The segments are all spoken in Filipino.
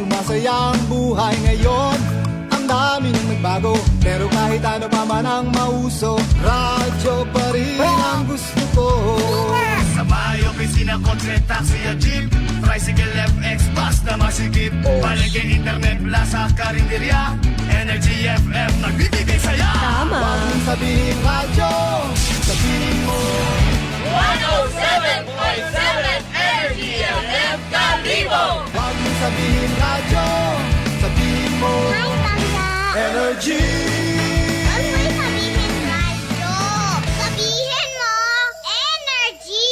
sumasaya ang buhay ngayon. Ang dami nang nagbago, pero kahit ano pa man ang mauso, radyo pa rin ang gusto ko. Sa bahay, opisina, kotse, taxi at jeep, tricycle, FX, bus na masikip, palengke, internet, plaza, karinderya, Energy FM, nagbibigay saya. Tama. Huwag mong sabihin radyo, sabihin mo 107.7 Energy FM Kalibo. Huwag mong sabihin radyo, sabihin mo Hi, Tanda. Energy. Huwag mo sabihin radyo. Sabihin mo, energy.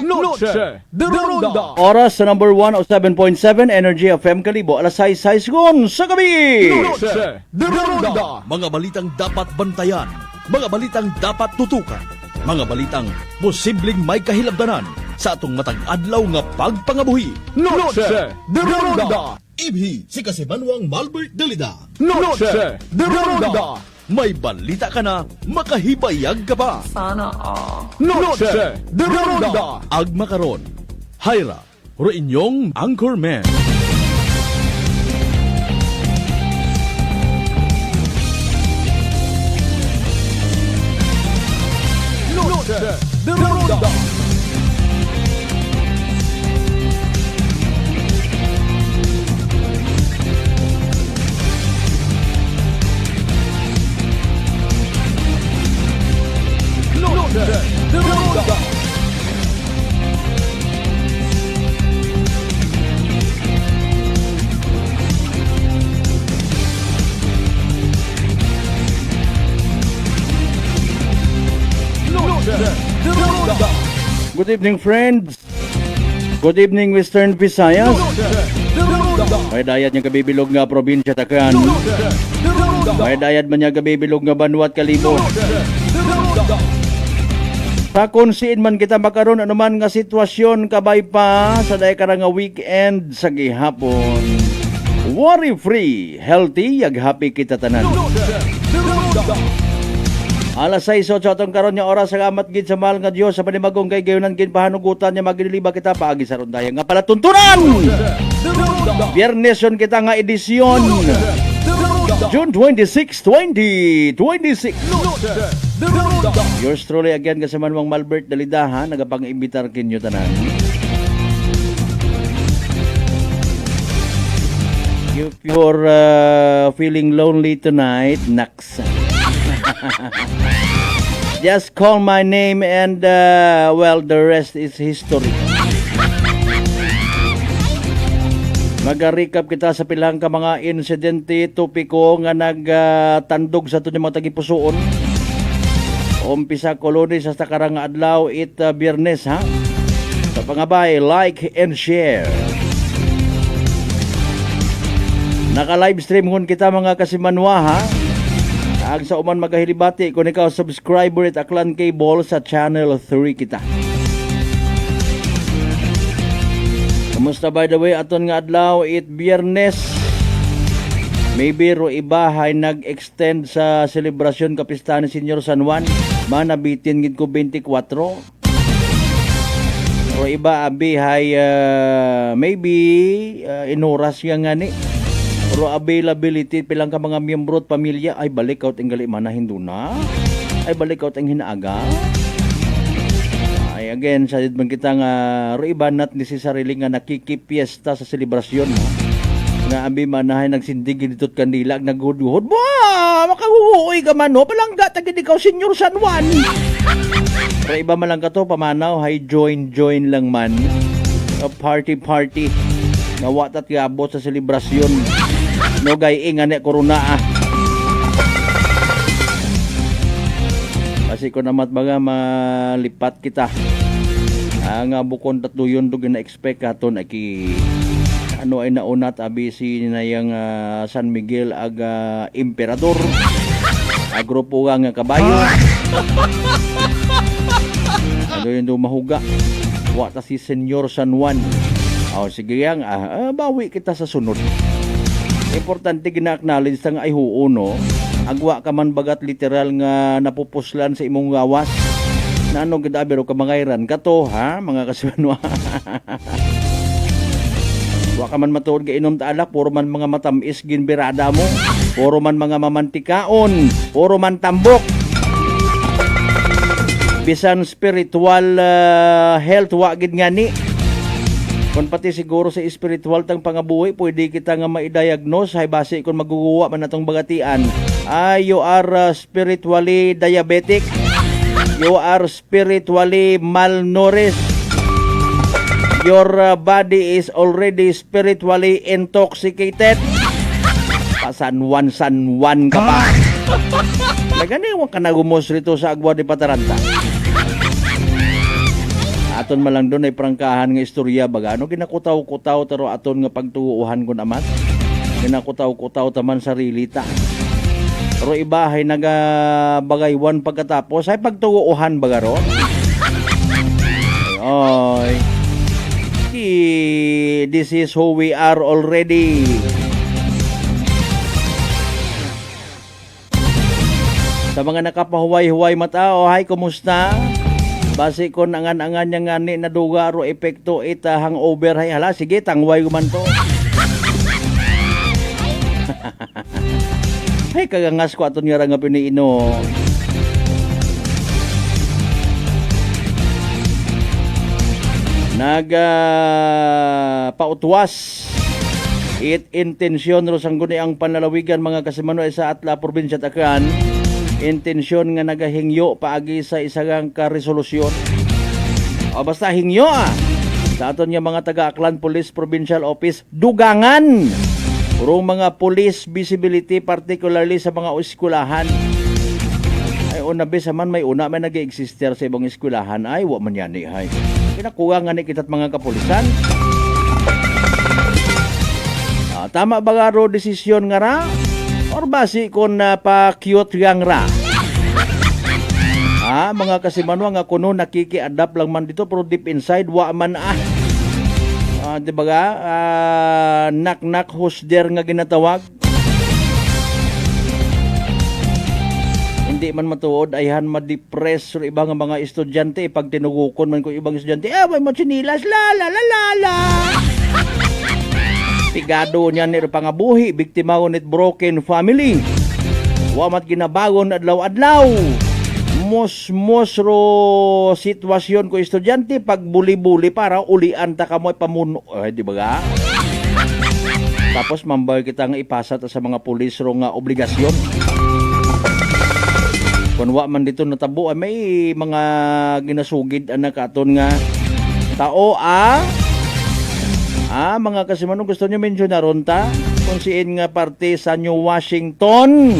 Noche de Ronda. Oras sa number 107.7 Energy FM Kalibo, alas 6 sa gabi. Noche de Ronda. Mga balitang dapat bantayan, mga balitang dapat tutukan, mga balitang posibleng may kahilabdanan sa atong matag adlaw nga pagpangabuhi. Noche de Ronda. Ibhi si Kasibanwang Malbert Dalida. Noche de Ronda. May balita ka na, makahibayag ka pa. Noche de Ronda. Agma karon, Hyra, ro inyong Anchorman. Noche de Ronda. Noche de Ronda. Noche de Ronda. Good evening, friends. Good evening, Western Visayas. Noche de Ronda. May dayat niya kabibilog nga probinsya Takan. Noche de Ronda. May dayat man niya kabibilog nga Banwat Kalibo. Noche de Ronda. Sa kunsiin man kita makaroon anuman nga sitwasyon kabay pa sa day karang nga weekend sa gihapon. Worry free, healthy, yag happy kita tanan. Noche de Ronda. Alas 6 sa atong karon nga oras sa amat gid sa mahal nga Dios sa panimagong kay gayunan gid pahanugutan niya magdiliba kita paagi sa rondaya nga pala tuntunan. De Ronda. Biyernes yun kita nga edisyon. De Ronda. June 26, 2026. Noche de Ronda. Yours truly again kasaman mong Malbert Dalida ha, nagapang-imbitar kinyo tanan. If you're feeling lonely tonight, naks. Just call my name and well, the rest is history. Mag-recap kita sa pilang ka mga insidente topiko nga nagtandog sa tunyo mga tagipusoon. Umpisa koloni sa karang adlaw Biyernes ha. Sa pangabay, like and share. Naka-live stream hun kita mga kasimanwa ha. Ag sa uman magahilibati kung ikaw subscriber at Aklan Cable sa Channel 3 kita. Kamusta by the way aton nga adlaw Biyernes. Maybe ro iba hay nag-extend sa selebrasyon kapista ni Senyor San Juan. Manabitin gid ko 24. Ro iba abi hay maybe inoras yang ngani. Ro availability pilang ka mga miyembro at pamilya ay balik out ang gali mana hinduna. Ay balik out ang hinaaga. Ay again sa man kita nga ro iba not necessarily nga nakikipiesta sa selebrasyon no? Nga abi manahay nagsindig dito't kandila naghuhod ba makahuhuoy ka man no palangga tagid ikaw Senyor San Juan. Ro iba man lang ka to pamanaw hay join lang man. A party nga watat gabot sa selebrasyon. No gay nga ne corona Kasi ko namat baga malipat kita. Nga bukon tatluyon do gina-expect katon aki ano ay naunat abi si ninayang San Miguel aga Emperador. Grupo nga kabayo. Ano yun do mahuga. Wata si Senyor San Juan. Sige yang bawi kita sa sunod. Importante gina-acknowledge sa nga ay huo no. Agwa ka man bagat literal nga napupuslan sa imong gawas. Na ano gidabiro ka mangayran ka to ha mga kasuanwa. Wa ka man matuod ka inom ta alak, puro man mga matamis ginbirada mo. Puro man mga mamantikaon, puro man tambok. Bisan spiritual health wa gid ngani. Kung pati siguro sa spiritual tang pangabuhi, pwede kita nga ma-diagnose hay base kung maguguwa man natong bagatian. You are spiritually diabetic. You are spiritually malnourished. Your body is already spiritually intoxicated. Pasanwan-sanwan ka pa. Nagani wa ka nagumos rito sa agwa di Pataranta. Aton malang doon ay prangkahan nga istorya baga. Ano ginakutaw-kutaw taro aton nga pagtuuhan ko naman. Ginakutaw-kutaw taman sarili ta. Pero iba ay nagabagaywan pagkatapos ay pagtuuhan baga ro. Ay. This is who we are already. Sa mga nakapahuway-huway mata, hi, kumusta? Base ko nangan-angan niya nga ni naduga ro epekto ita hangover hay hala sige tangway ko man to. Hay kagangas ko aton nga nga piniino. Pautwas it intensyon ro sangguni ang panlalawigan mga kasimano sa Atla probinsya Tacloban. Intensyon nga nagahingyo paagi sa isang karesolusyon. O basta hingyo sa aton nga mga taga-Aklan Police Provincial Office dugangan urong mga police visibility particularly sa mga eskwelahan. Ay una besa man may una may nag-exister sa ibang eskwelahan ay wa man yani hay. Pinakuha nga ni kitat mga kapulisan. Tama ba nga ro desisyon nga ra? Or basi kon pa-cute gang ra? Mga kasimano nga kuno nakiki-adapt lang man dito pero deep inside wa man di ba ga? Knock-knock hosder nga ginatawag. Hindi man matuod ayhan ma-depress or ibang mga estudyante pag tinugukon man ko ibang estudyante may mo sinilas la la la la la. Pigado niya ni pangabuhi, biktima ko nit broken family. Wamat ginabagon adlaw-adlaw. Mos ro sitwasyon ko estudyante pag buli-buli para ulian ta kamoy pamuno. Di ba ga? Tapos mambay kita nga ipasa ta sa mga pulis ro nga obligasyon. Kung wa man dito natabo ay may mga ginasugid anak aton nga tao mga kasimano gusto nyo mensyonaron ta kung siin nga parte sa New Washington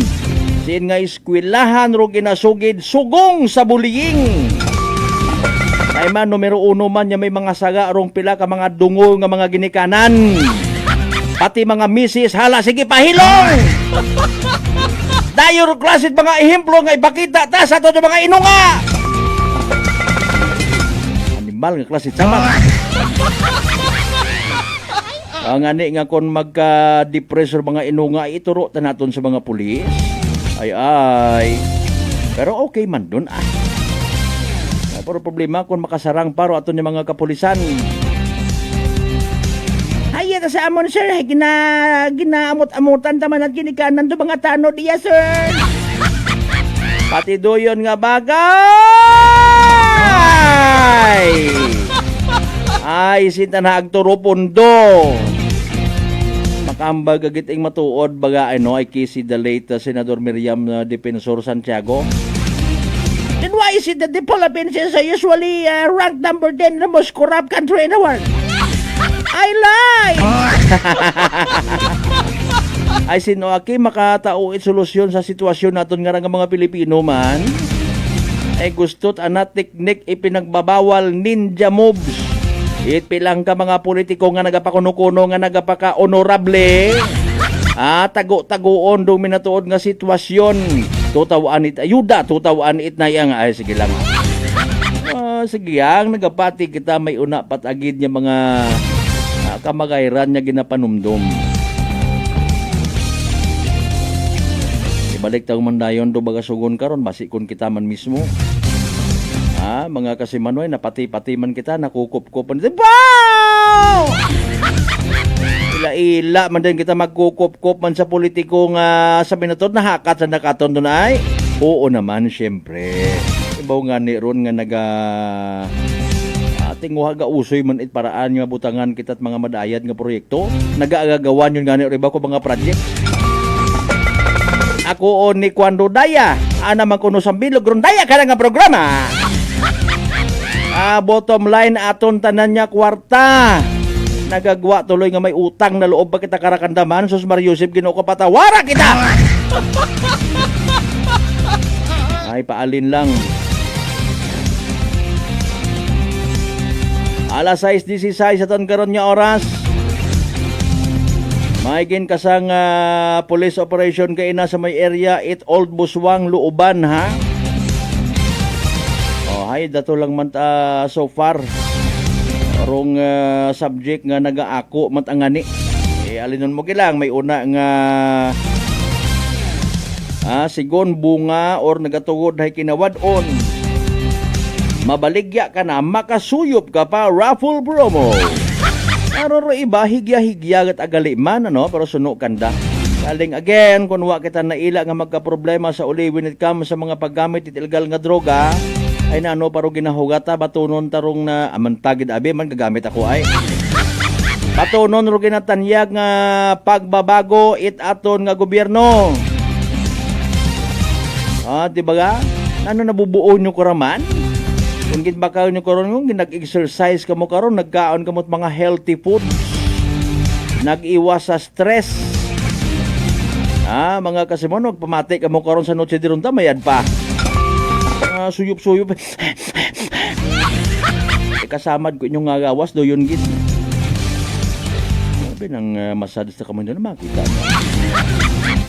siin nga eskwelahan ro ginasugid sugong sa bullying ay man numero 1 man niya may mga saga rong pila ka mga dungo nga mga ginikanan pati mga misis hala sige pahilong dayo ro klasit mga ehemplo nga ipakita ta sa to mga inunga animal nga klasit sama ngani nga kon magka-depressor mga inunga ituro ta naton sa mga pulis. Ay. Pero okay man dun pero problema kung makasarang paro aton yung mga kapulisan. Hayya ta sa amon sir, ginaamot-amutan ta man at ginikanan do mga tanod iya sir. Pati doyon nga bagay. Ay sinta na agturo pundo. Makambag agiting matuod baga ay kisi the late Senador Miriam Defensor Santiago. Then why is it that the Philippines is usually ranked number 10 the most corrupt country in the world? I lie! Ay sino aki makatauit solusyon sa sitwasyon naton nga mga Pilipino man ay gusto't ana teknik ipinagbabawal ninja moves. Pilang ka mga politiko nga nagapakuno-kuno nga nagapaka-honorable. Tago-tagoon do minatuod nga sitwasyon. Tutawaan it ayuda, tutawaan it na yang ay sige lang. Sige ang nagapati kita may una patagid niya mga kamagayran niya ginapanumdum. Ibalik taong mandayon do bagasugon karon basikon kita man mismo. Mga kasimanoy napati-pati man kita nakukup-kupan. Wow! Laila man din kita magkukop-kop man sa politiko nga sa binatod na hakat sa nakaton doon ay. Oo naman, syempre. Ibaw nga ni ron nga ating nga usoy man it paraan nga butangan kita't mga madayad nga proyekto. Nagaagawan yun nga ni iba ko mga project. Ako o ni Kwando Daya, naman kuno sa bilog ron daya ka nga programa. Bottom line aton tanan niya kwarta. Nagagwa tuloy nga may utang na loob pa kita karakandaman. Sus Mariusip, Ginoo ko patawara kita. Ay paalin lang. Alas 6:16 sa karon nga oras. Maigin kasang police operation kay na sa may area it Old Buswang Luuban ha. Oh, hay dato lang man so far. Rong subject nga nagaako matangani. Alinon mo kilang may una nga sigon bunga or nagatugod hay kinawad-on. Mabaligya ka na, makasuyop ka pa, raffle promo. Pero iba, higya-higya at agali man, pero suno kanda. Kaling again, kung wa kita naila nga magka-problema sa uli when it comes sa mga paggamit it illegal nga droga, ay paro ginahugata, batunon tarong na, amantagid abi, man gagamit ako ay. Batunon ro ginatanyag nga pagbabago it aton nga gobyerno. Diba ga? Ano nabubuo nyo karaman? Kung ginbakaw nyo karon yung nag-exercise ka mo karon, nagkaon ka mo't mga healthy food, nag-iwas sa stress. Mga kasimon, magpamati ka mo karon sa noche de ronda, mayad pa. Suyup-suyup. Kasamad ko inyong gawas, do yun git. Sabi ng masadis na kamay na makita.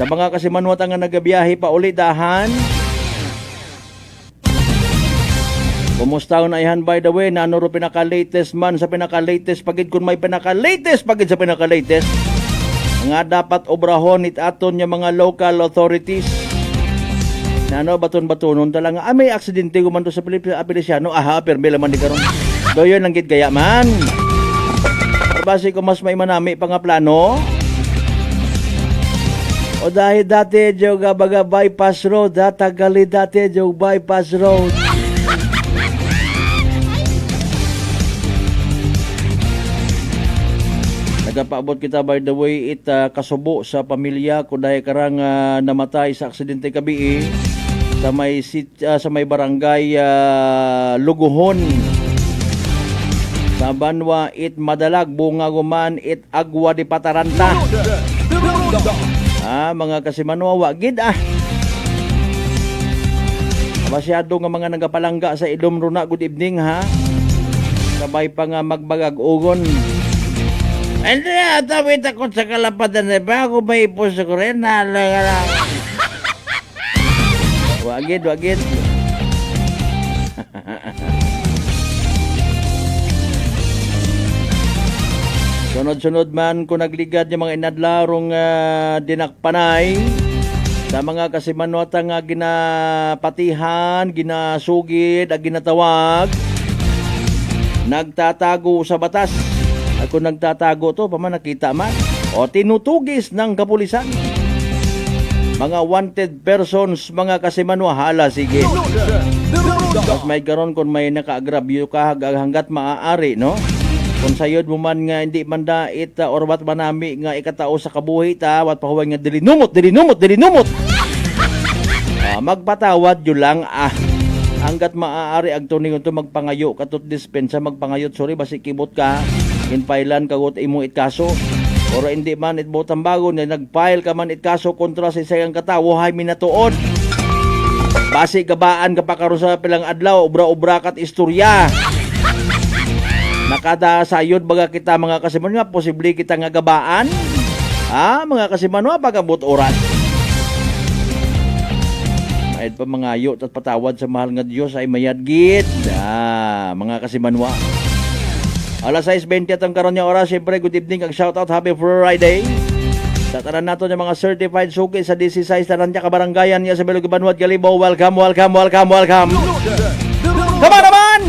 Sa mga kasimanwat nga nagabiyahe pa uli dahan, kumusta na ihan by the way, nanuro pinaka-latest man sa pinaka-latest pagid kung may pinaka-latest pagid sa pinaka-latest. Nga dapat obrahon it aton yung mga local authorities. Baton-batonon talaga. May aksidente ko man to sa Apeliciano. Permela man di karon. Doyon lang gid kaya man. Basi ko mas may manami pa nga plano. O dahil dati joga baga bypass road, tagali dati jog bypass road. Nagapaabot kita by the way it kasubo sa pamilya ko dahil karang namatay sa aksidente kabi sa may barangay Luguhon sa Banwa it Madalag Bunga Guman it Agwa di Pataranta. Mga kasimanwa wagid masyado nga mga nagapalangga sa Idom Runa. Good evening ha. Sabay pa nga magbagag ugon. Hindi, atawit ako sa kalapatan na ba? Ako may ipos ko rin. Wagid. Sunod-sunod man kung nagligad yung mga inadlarong dinakpanay sa mga kasimanwata nga ginapatihan, ginasugid, ginatawag, nagtatago sa batas. Ako nagtatago to, paman nakita man. O tinutugis ng kapulisan. Mga wanted persons, mga kasimanwa, hala, sige. Mas may karon kung may naka-agrabyo ka hanggat maaari, no? Kung sayod mo man nga hindi man dait or wat manami nga ikatao sa kabuhi ta, wat pahuway nga dilinumot. Magpatawad yun lang, hanggat maaari agtuning ito magpangayo katot dispensa magpangayot, sorry, basi kibot ka. Inpailan kagot imo itkaso or hindi man itbotang bago na nagfile ka man itkaso kontra sa isang katawo hay minatuod basi gabaan ka pa karon sa pilang adlaw obra-obra kat istorya nakada sayod baga kita mga kasiman nga posible kita nga gabaan mga kasiman pagabot oras ay pa mga ayot at patawad sa mahal nga Diyos ay mayadgit mga kasimanwa. Alas 6:20 ang karon nga oras. Siyempre, good evening ang shoutout. Happy Friday. Sa tanan nato ng mga certified suki sa 16 tanan niya kabarangayan niya sa Belog Banwad Galibo. Welcome. Tama naman!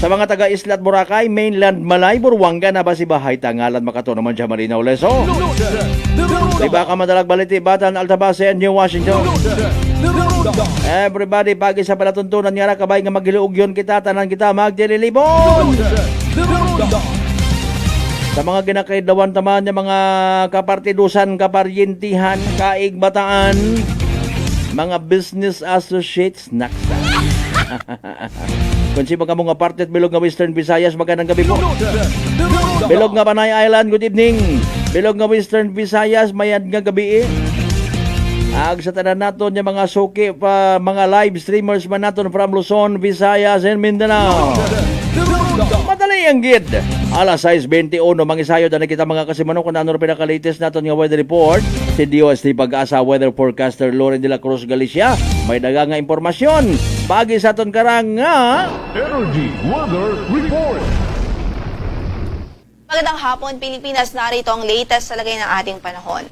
Sa mga taga-Isla at Boracay, mainland Malay, Buruanga na ba si Bahay Tangalan makato naman siya Marinaw Leso. Diba ka madalag baliti Batan, Altabase, and New Washington. Everybody, pagi sa palatuntunan nga kabay nga maghiluog yun kita, tanan kita magdililibon. Sa mga ginakaidawan taman ng mga kapartidusan, kaparyentihan, kaigbataan, mga business associates, naksa. Kung si mga mga party at bilog nga Western Visayas, magandang gabi po. Bilog nga Panay Island, good evening. Bilog nga Western Visayas, mayad nga gabi Ag sa tanan naton yung mga suki pa, mga live streamers man naton from Luzon, Visayas, and Mindanao. Madali ang gid. Alas 6:21 mangisayo na kita mga kasimano kung ano pinaka-latest naton nga weather report. Si DOST Pag-asa weather forecaster Loren de la Cruz Galicia. May daga nga impormasyon. Pagi sa aton karang nga Energy Weather Report. Magandang hapon, Pilipinas. Narito ang latest sa lagay ng ating panahon.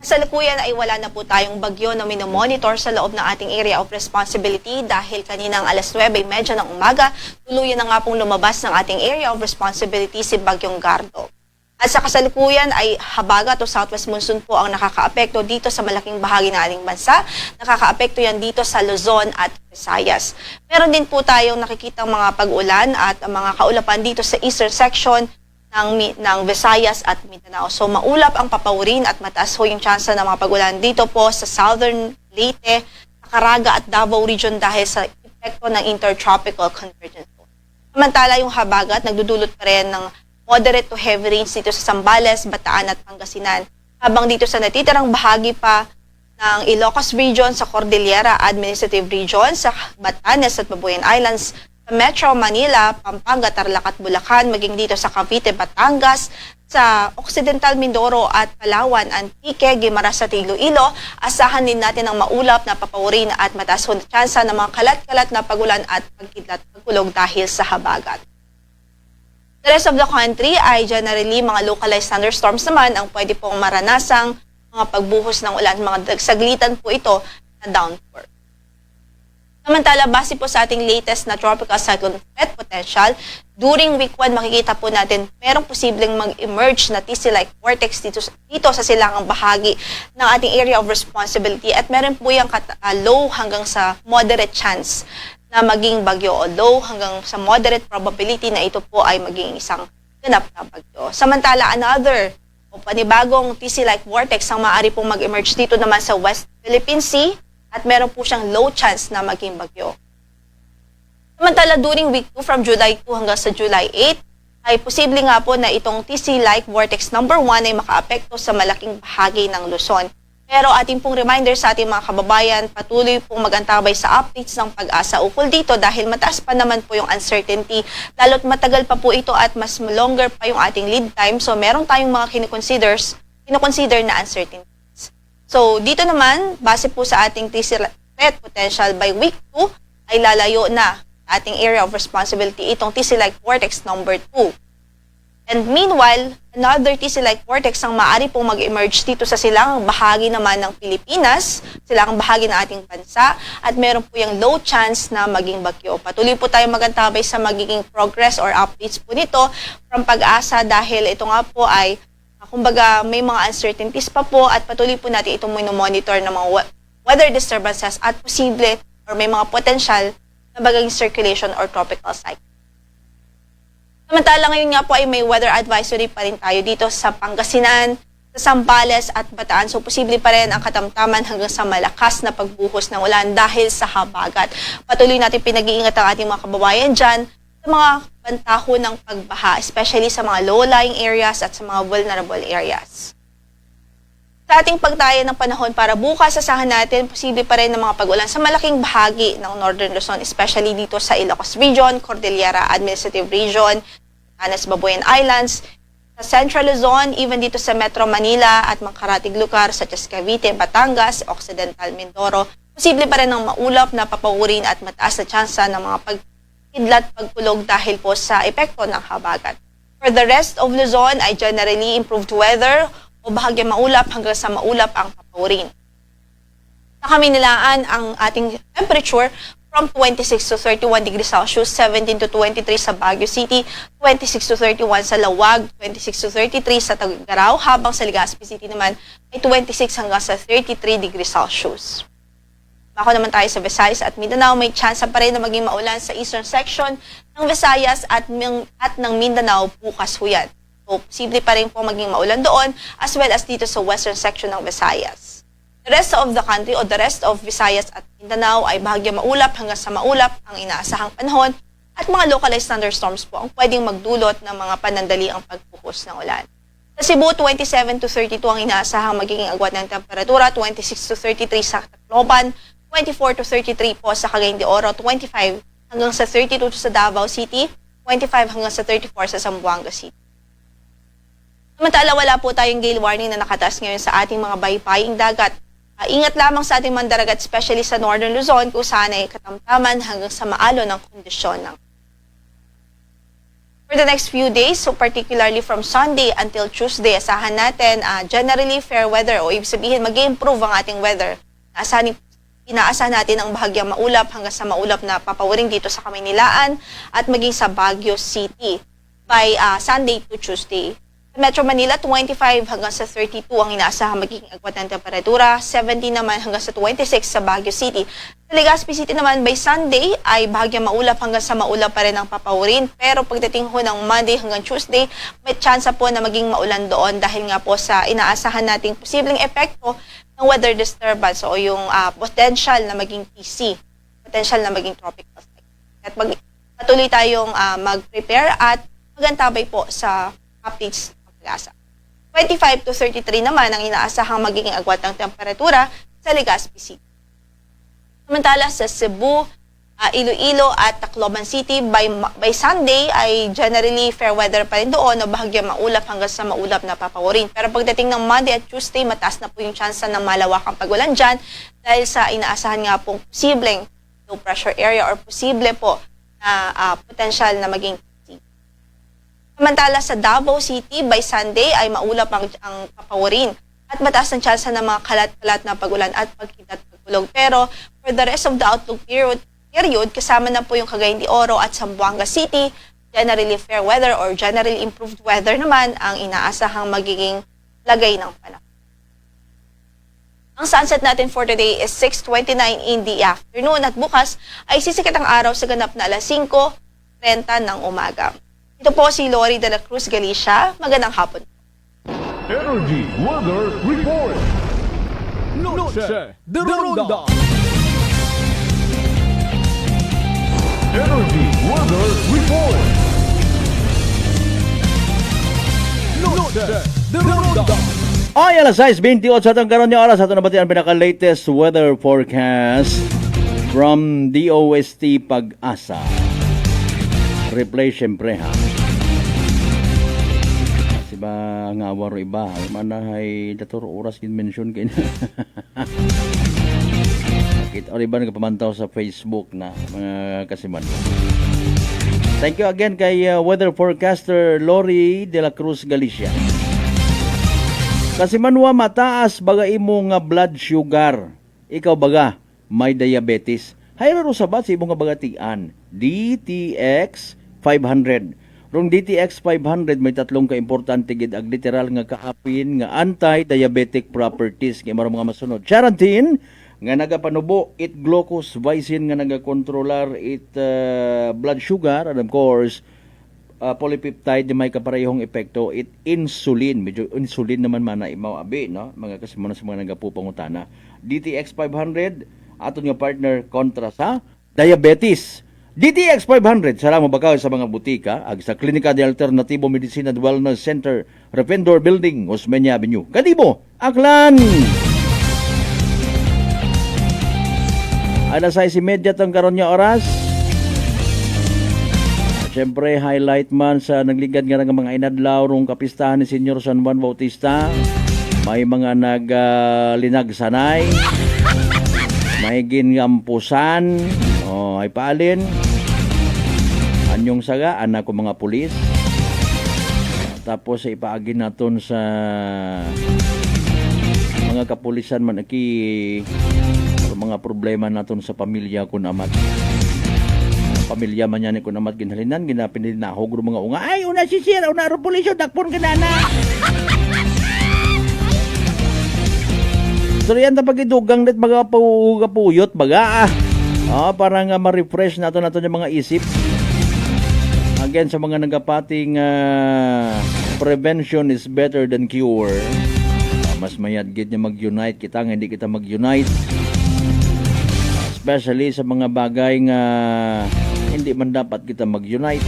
Sa lukuyan ay wala na po tayong bagyo na minomonitor sa loob ng ating area of responsibility dahil kaninang alas 9:30 ng umaga, tuluyan na nga pong lumabas ng ating area of responsibility si Bagyong Gardo. At sa kasalukuyan ay habagat o southwest monsoon po ang nakakaapekto dito sa malaking bahagi ng ating bansa. Nakakaapekto yan dito sa Luzon at Visayas. Meron din po tayong nakikitang mga pag-ulan at mga kaulapan dito sa eastern section ng Visayas at Mindanao. So maulap ang papawurin at mataas ho yung tsansa ng mga pag-ulan dito po sa southern Leyte, Caraga at Davao region dahil sa epekto ng intertropical convergence. Samantala yung habagat nagdudulot pa rin ng moderate to heavy rains dito sa Zambales, Bataan at Pangasinan. Habang dito sa natitirang bahagi pa ng Ilocos Region, sa Cordillera Administrative Region, sa Batanes at Babuyan Islands, sa Metro Manila, Pampanga, Tarlac at Bulacan, maging dito sa Cavite, Batangas, sa Occidental Mindoro at Palawan, Antique, Guimaras at Iloilo, asahan din natin ang maulap na papawurin at mataas na tsansa ng mga kalat-kalat na pagulan at pagkidlat pagkulog dahil sa habagat. The rest of the country ay generally mga localized thunderstorms naman ang pwede pong maranasang mga pagbuhos ng ulan, mga saglitan po ito na downpour. Samantala, base po sa ating latest na tropical cyclone threat potential, during week 1 makikita po natin merong posibleng mag-emerge na TC-like vortex dito sa silangang bahagi ng ating area of responsibility at meron po yung low hanggang sa moderate chance na maging bagyo o low hanggang sa moderate probability na ito po ay maging isang ganap na bagyo. Samantala, another o panibagong TC-like vortex ang maaari pong mag-emerge dito naman sa West Philippine Sea at meron po siyang low chance na maging bagyo. Samantala, during week 2 from July 2 hanggang sa July 8, ay posible nga po na itong TC-like vortex number 1 ay makaapekto sa malaking bahagi ng Luzon. Pero ating pong reminder sa ating mga kababayan, patuloy pong mag-antabay sa updates ng Pag-asa ukol dito dahil mataas pa naman po yung uncertainty, lalo't matagal pa po ito at mas longer pa yung ating lead time. So meron tayong mga kinoconsider na uncertainty. So, dito naman, base po sa ating TC threat potential by week 2, ay lalayo na ating area of responsibility itong TC-like vortex number 2. And meanwhile, another TC-like vortex ang maaari pong mag-emerge dito sa silangang bahagi naman ng Pilipinas, silangang bahagi ng ating bansa, at meron po yung low chance na maging bagyo. Patuloy po tayo magantabay sa magiging progress or updates po nito from Pag-asa dahil ito nga po ay kumbaga may mga uncertainties pa po at patuloy po natin itong monitor ng mga weather disturbances at posible or may mga potential na bagay circulation or tropical cycle. Samantala ngayon nga po ay may weather advisory pa rin tayo dito sa Pangasinan, sa Zambales at Bataan. So posible pa rin ang katamtaman hanggang sa malakas na pagbuhos ng ulan dahil sa habagat. Patuloy natin pinag-iingat ang ating mga kababayan dyan sa mga pantaho ng pagbaha, especially sa mga low-lying areas at sa mga vulnerable areas. Sa ating pagtaya ng panahon para bukas, asahan natin posible pa rin ng mga pag-ulan sa malaking bahagi ng Northern Luzon, especially dito sa Ilocos Region, Cordillera Administrative Region, Batanes, Babuyan Islands, sa Central Luzon, even dito sa Metro Manila at mga karatig lugar such as Cavite, Batangas, Occidental Mindoro. Posible pa rin ng maulap na papawurin at mataas na tsansa ng mga pagkidlat pagkulog dahil po sa epekto ng habagat. For the rest of Luzon ay generally improved weather o bahagya maulap hanggang sa maulap ang papawurin. Sa Kaminalaan, ang ating temperature from 26 to 31 degrees Celsius, 17 to 23 sa Baguio City, 26 to 31 sa Lawag, 26 to 33 sa Tagigaraw, habang sa Legazpi City naman ay 26 hanggang sa 33 degrees Celsius. Bako naman tayo sa Visayas at Mindanao, may chance pa rin na maging maulan sa eastern section ng Visayas at ng Mindanao bukas ho yan. So, posible pa rin po maging maulan doon as well as dito sa western section ng Visayas. The rest of the country o the rest of Visayas at Mindanao ay bahagya maulap hanggang sa maulap ang inaasahang panahon at mga localized thunderstorms po ang pwedeng magdulot ng mga panandaliang pagpuhos ng ulan. Sa Cebu, 27 to 32 ang inaasahang magiging agwat ng temperatura, 26 to 33 sa Tacloban, 24 to 33 po sa Cagayan de Oro, 25 hanggang sa 32 sa Davao City, 25 hanggang sa 34 sa Zamboanga City. Samantala, wala po tayong gale warning na nakataas ngayon sa ating mga baypaying dagat. Ingat lamang sa ating mandaragat, especially sa Northern Luzon, kung saan ay katamtaman hanggang sa maalo ng kondisyon ng. For the next few days, so particularly from Sunday until Tuesday, asahan natin generally fair weather o ibig sabihin mag-improve ang ating weather. Inaasahan natin ang bahagyang maulap hanggang sa maulap na papawiring dito sa Kamaynilaan at maging sa Baguio City by Sunday to Tuesday. Sa Metro Manila, 25 hanggang sa 32 ang inaasahang magiging agwat ng temperatura, 17 naman hanggang sa 26 sa Baguio City. Sa Legazpi City naman by Sunday ay bahagyang maulap hanggang sa maulap pa rin ang papawirin, pero pagdating ho ng Monday hanggang Tuesday, may tsansa po na maging maulan doon dahil nga po sa inaasahan nating posibleng epekto ng weather disturbance o yung potential na maging TC, potential na maging tropical cyclone. At patuloy tayong mag-prepare at magantabay po sa updates ng pag-asa. 25 to 33 naman ang inaasahang magiging agwat ng temperatura sa Legazpi City. Samantala sa Cebu, Iloilo at Tacloban City by Sunday ay generally fair weather pa rin doon o bahagya maulap hanggang sa maulap na papawirin. Pero pagdating ng Monday at Tuesday, mataas na po yung chance ng malawakang pagulan dyan dahil sa inaasahan nga pong posibleng low pressure area or posible po na potential na maging TC. Samantala sa Davao City by Sunday ay maulap ang papawirin at mataas ang chance ng mga kalat-kalat na pagulan at pagkita at pagkulog. Pero for the rest of the outlook period, kasama na po yung Cagayan de Oro at Zamboanga City, generally fair weather or generally improved weather naman ang inaasahang magiging lagay ng panahon. Ang sunset natin for today is 6:29 in the afternoon at bukas ay sisikat ang araw sa ganap na alas 5:30 ng umaga. Ito po si Lori de la Cruz Galicia. Magandang hapon. Energy Weather Report. Noche de Ronda. Energy Weather Report. Noche de Ronda. Ay, alas 6:28 sa itong karon niya oras. Ito na ba ang pinaka-latest weather forecast from DOST Pag-asa. Replay syempre ha. Kasi ba nga waro iba. Manahay dator oras din mention kayo na. Kita o iba nagpamantaw sa Facebook na mga kasiman. Thank you again kay weather forecaster Lori de la Cruz Galicia. Kasi manwa mataas baga imo nga blood sugar. Ikaw baga may diabetes. Hayro sa bat sa imo nga bagatian. DTX 500. Rong DTX 500 may tatlong kaimportante gid ag literal nga kaapin nga anti-diabetic properties kay maro mga masunod. Charantin nga nagapanubo it glucose vicin nga nagakontrolar it blood sugar and of course polypeptide may kaparehong epekto it insulin medyo insulin naman mana imaw abi no mga kasimuna sa mga nagapupangutana DTX 500 aton nga partner kontra sa diabetes. DTX 500 sara mo bakaw sa mga butika ag sa Klinika de Alternativo Medicina and Wellness Center Rependor Building Osmeña Avenue Kadibo Aklan. Alas 6:30 tong karon nga oras. Siyempre, highlight man sa nagligad nga mga inadlaw rong kapistahan ni Senyor San Juan Bautista. May mga naglinagsanay. May gingampusan. Ay paalin. Anyong saga, anak ko mga pulis. Tapos ipaagin naton sa mga kapulisan man aki sa mga problema naton sa pamilya kun amat. Pamilya man yan kun amat ginhalinan ginapinilnahog ro mga unga. Ay una si sir, una ro pulisyo dakpon kanana. So yan tapag idugang net mga puyot baga. Para nga ma-refresh nato yung mga isip. Again sa mga nagapating prevention is better than cure. Mas mayad gid nga mag-unite kita nga hindi kita mag-unite. Especially sa mga bagay nga hindi man dapat kita mag-unite.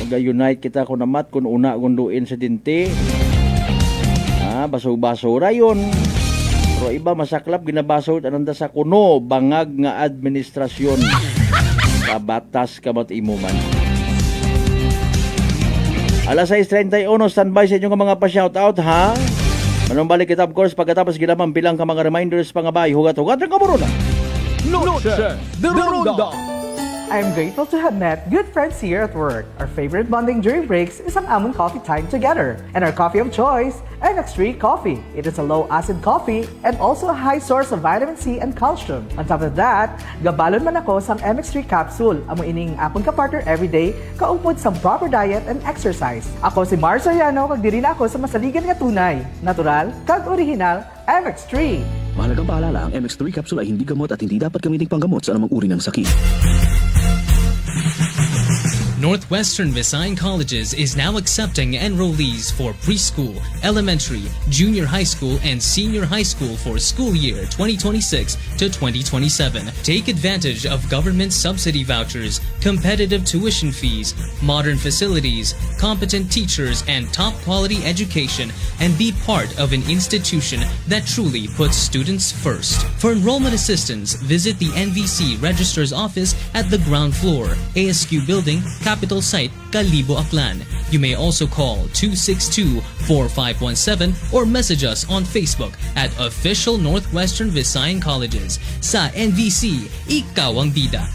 Mag-unite kita kun amat kun una gunduin sa dinti. Baso-basura yun. Pero iba masaklap ginabasod ananda sa kuno bangag nga administrasyon. Kabatas kamat imuman. Alas 6:31 standby sa inyong mga pa-shoutout ha. Manong balik kita of course pagkatapos ginamang bilang ka mga reminders pangabay hugat-hugat ng kaburuna. Noche de Ronda. I'm grateful to have met good friends here at work. Our favorite bonding during breaks is ang amon coffee time together. And our coffee of choice, MX3 Coffee. It is a low-acid coffee and also a high source of vitamin C and calcium. On top of that, gabalon man ako sang MX3 capsule. Amo ining akong kapartner everyday, kaupod sa proper diet and exercise. Ako si Mars Soriano, kag diri na ako sa masaligan nga tunay, natural, kag original, MX3. Mahalagang paalala, ang MX3 capsule ay hindi gamot at hindi dapat gamiting panggamot sa anumang uri ng sakit. Northwestern Visayas Colleges is now accepting enrollees for preschool, elementary, junior high school, and senior high school for school year 2026 to 2027. Take advantage of government subsidy vouchers, competitive tuition fees, modern facilities, competent teachers, and top quality education, and be part of an institution that truly puts students first. For enrollment assistance, visit the NVC Registrar's Office at the ground floor, ASQ Building, Capital Site, Kalibo, Aklan. You may also call 262-4517 or message us on Facebook at Official Northwestern Visayas Colleges. Sa NVC, ikaw ang bida.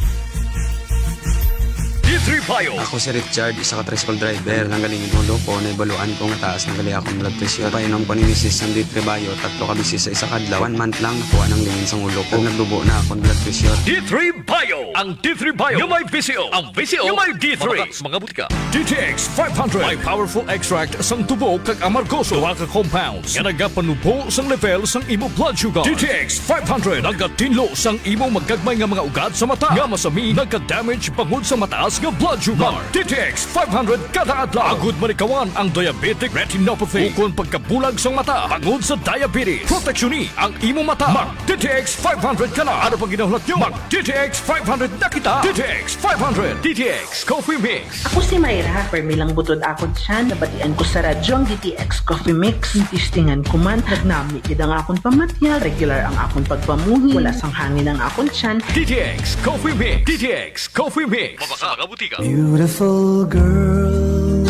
D3 Bio. Ako si Richard, isa ka tricycle driver. Nanggaling yung ulo ko, naibaluan ko nga taas ng gali akong blood pressure. Painom ko ni Mrs. ng D3 Bio, 3 ka bisis sa isa kadlaw. 1 month lang, nakuha ng lingin sa ulo ko. Nagdubo na akong blood pressure. D3 Bio. Ang D3 Bio yung may VCO. Ang VCO yung may D3. Mga butika. DTX 500. May powerful extract sang tubo kag amargoso. Duha ka compounds. Nga nagapanubo sang level sang imo blood sugar. DTX 500. Nagatinlo sang imo magagmay nga mga ugat sa mata. Nga masami nagka-damage pangod sa mataas nga blood sugar. DTX 500 kada adlaw. Agud manikawan ang diabetic retinopathy. Ukon pagkabulag sa mata pangod sa diabetes. Proteksyon ang imo mata. Mag DTX 500 ka na. Ano pang ginahulat nyo? Mag DTX 500 na kita. DTX 500. DTX Coffee Mix. Ako si Mayra. Permilang butod akon siya. Nabatian ko sa radyo ang DTX Coffee Mix. Tistingan ko man. Nagnami kida ang akon pamatya. Regular ang akon pagpamuhi. Wala sang hangin ang akon siyan. DTX Coffee Mix. DTX Coffee Mix. Mabaka butika. Beautiful girl.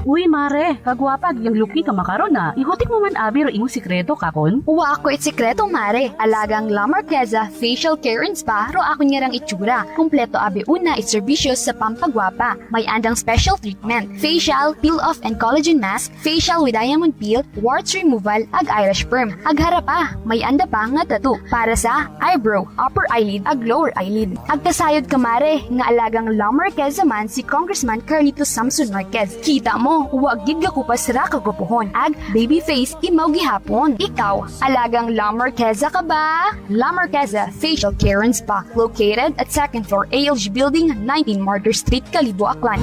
Uy, mare, kagwapag, yung luki ka makaron na. Ihutik mo man abi ro imong sikreto kakon. Uwa ako sikreto mare. Alagang La Marqueza Facial Care and Spa ro ako niyarang itsura. Kumpleto abi una iserbisyo sa pampagwapa. May andang special treatment. Facial, peel-off and collagen mask, facial with diamond peel, warts removal, ag Irish perm. Ag harapa, may anda pa nga tattoo. Para sa eyebrow, upper eyelid, ag lower eyelid. Ag kasayod ka mare, nga alagang La Marqueza man si Congressman Carlito Samson Marquez. Kita mo, huwag gid ko pa sira kagupuhon. Ag baby face imaw gihapon. Ikaw, alagang La Marqueza ka ba? La Marqueza Facial Care and Spa, located at 2nd floor ALG Building, 19 Martyr Street, Kalibo, Aklan.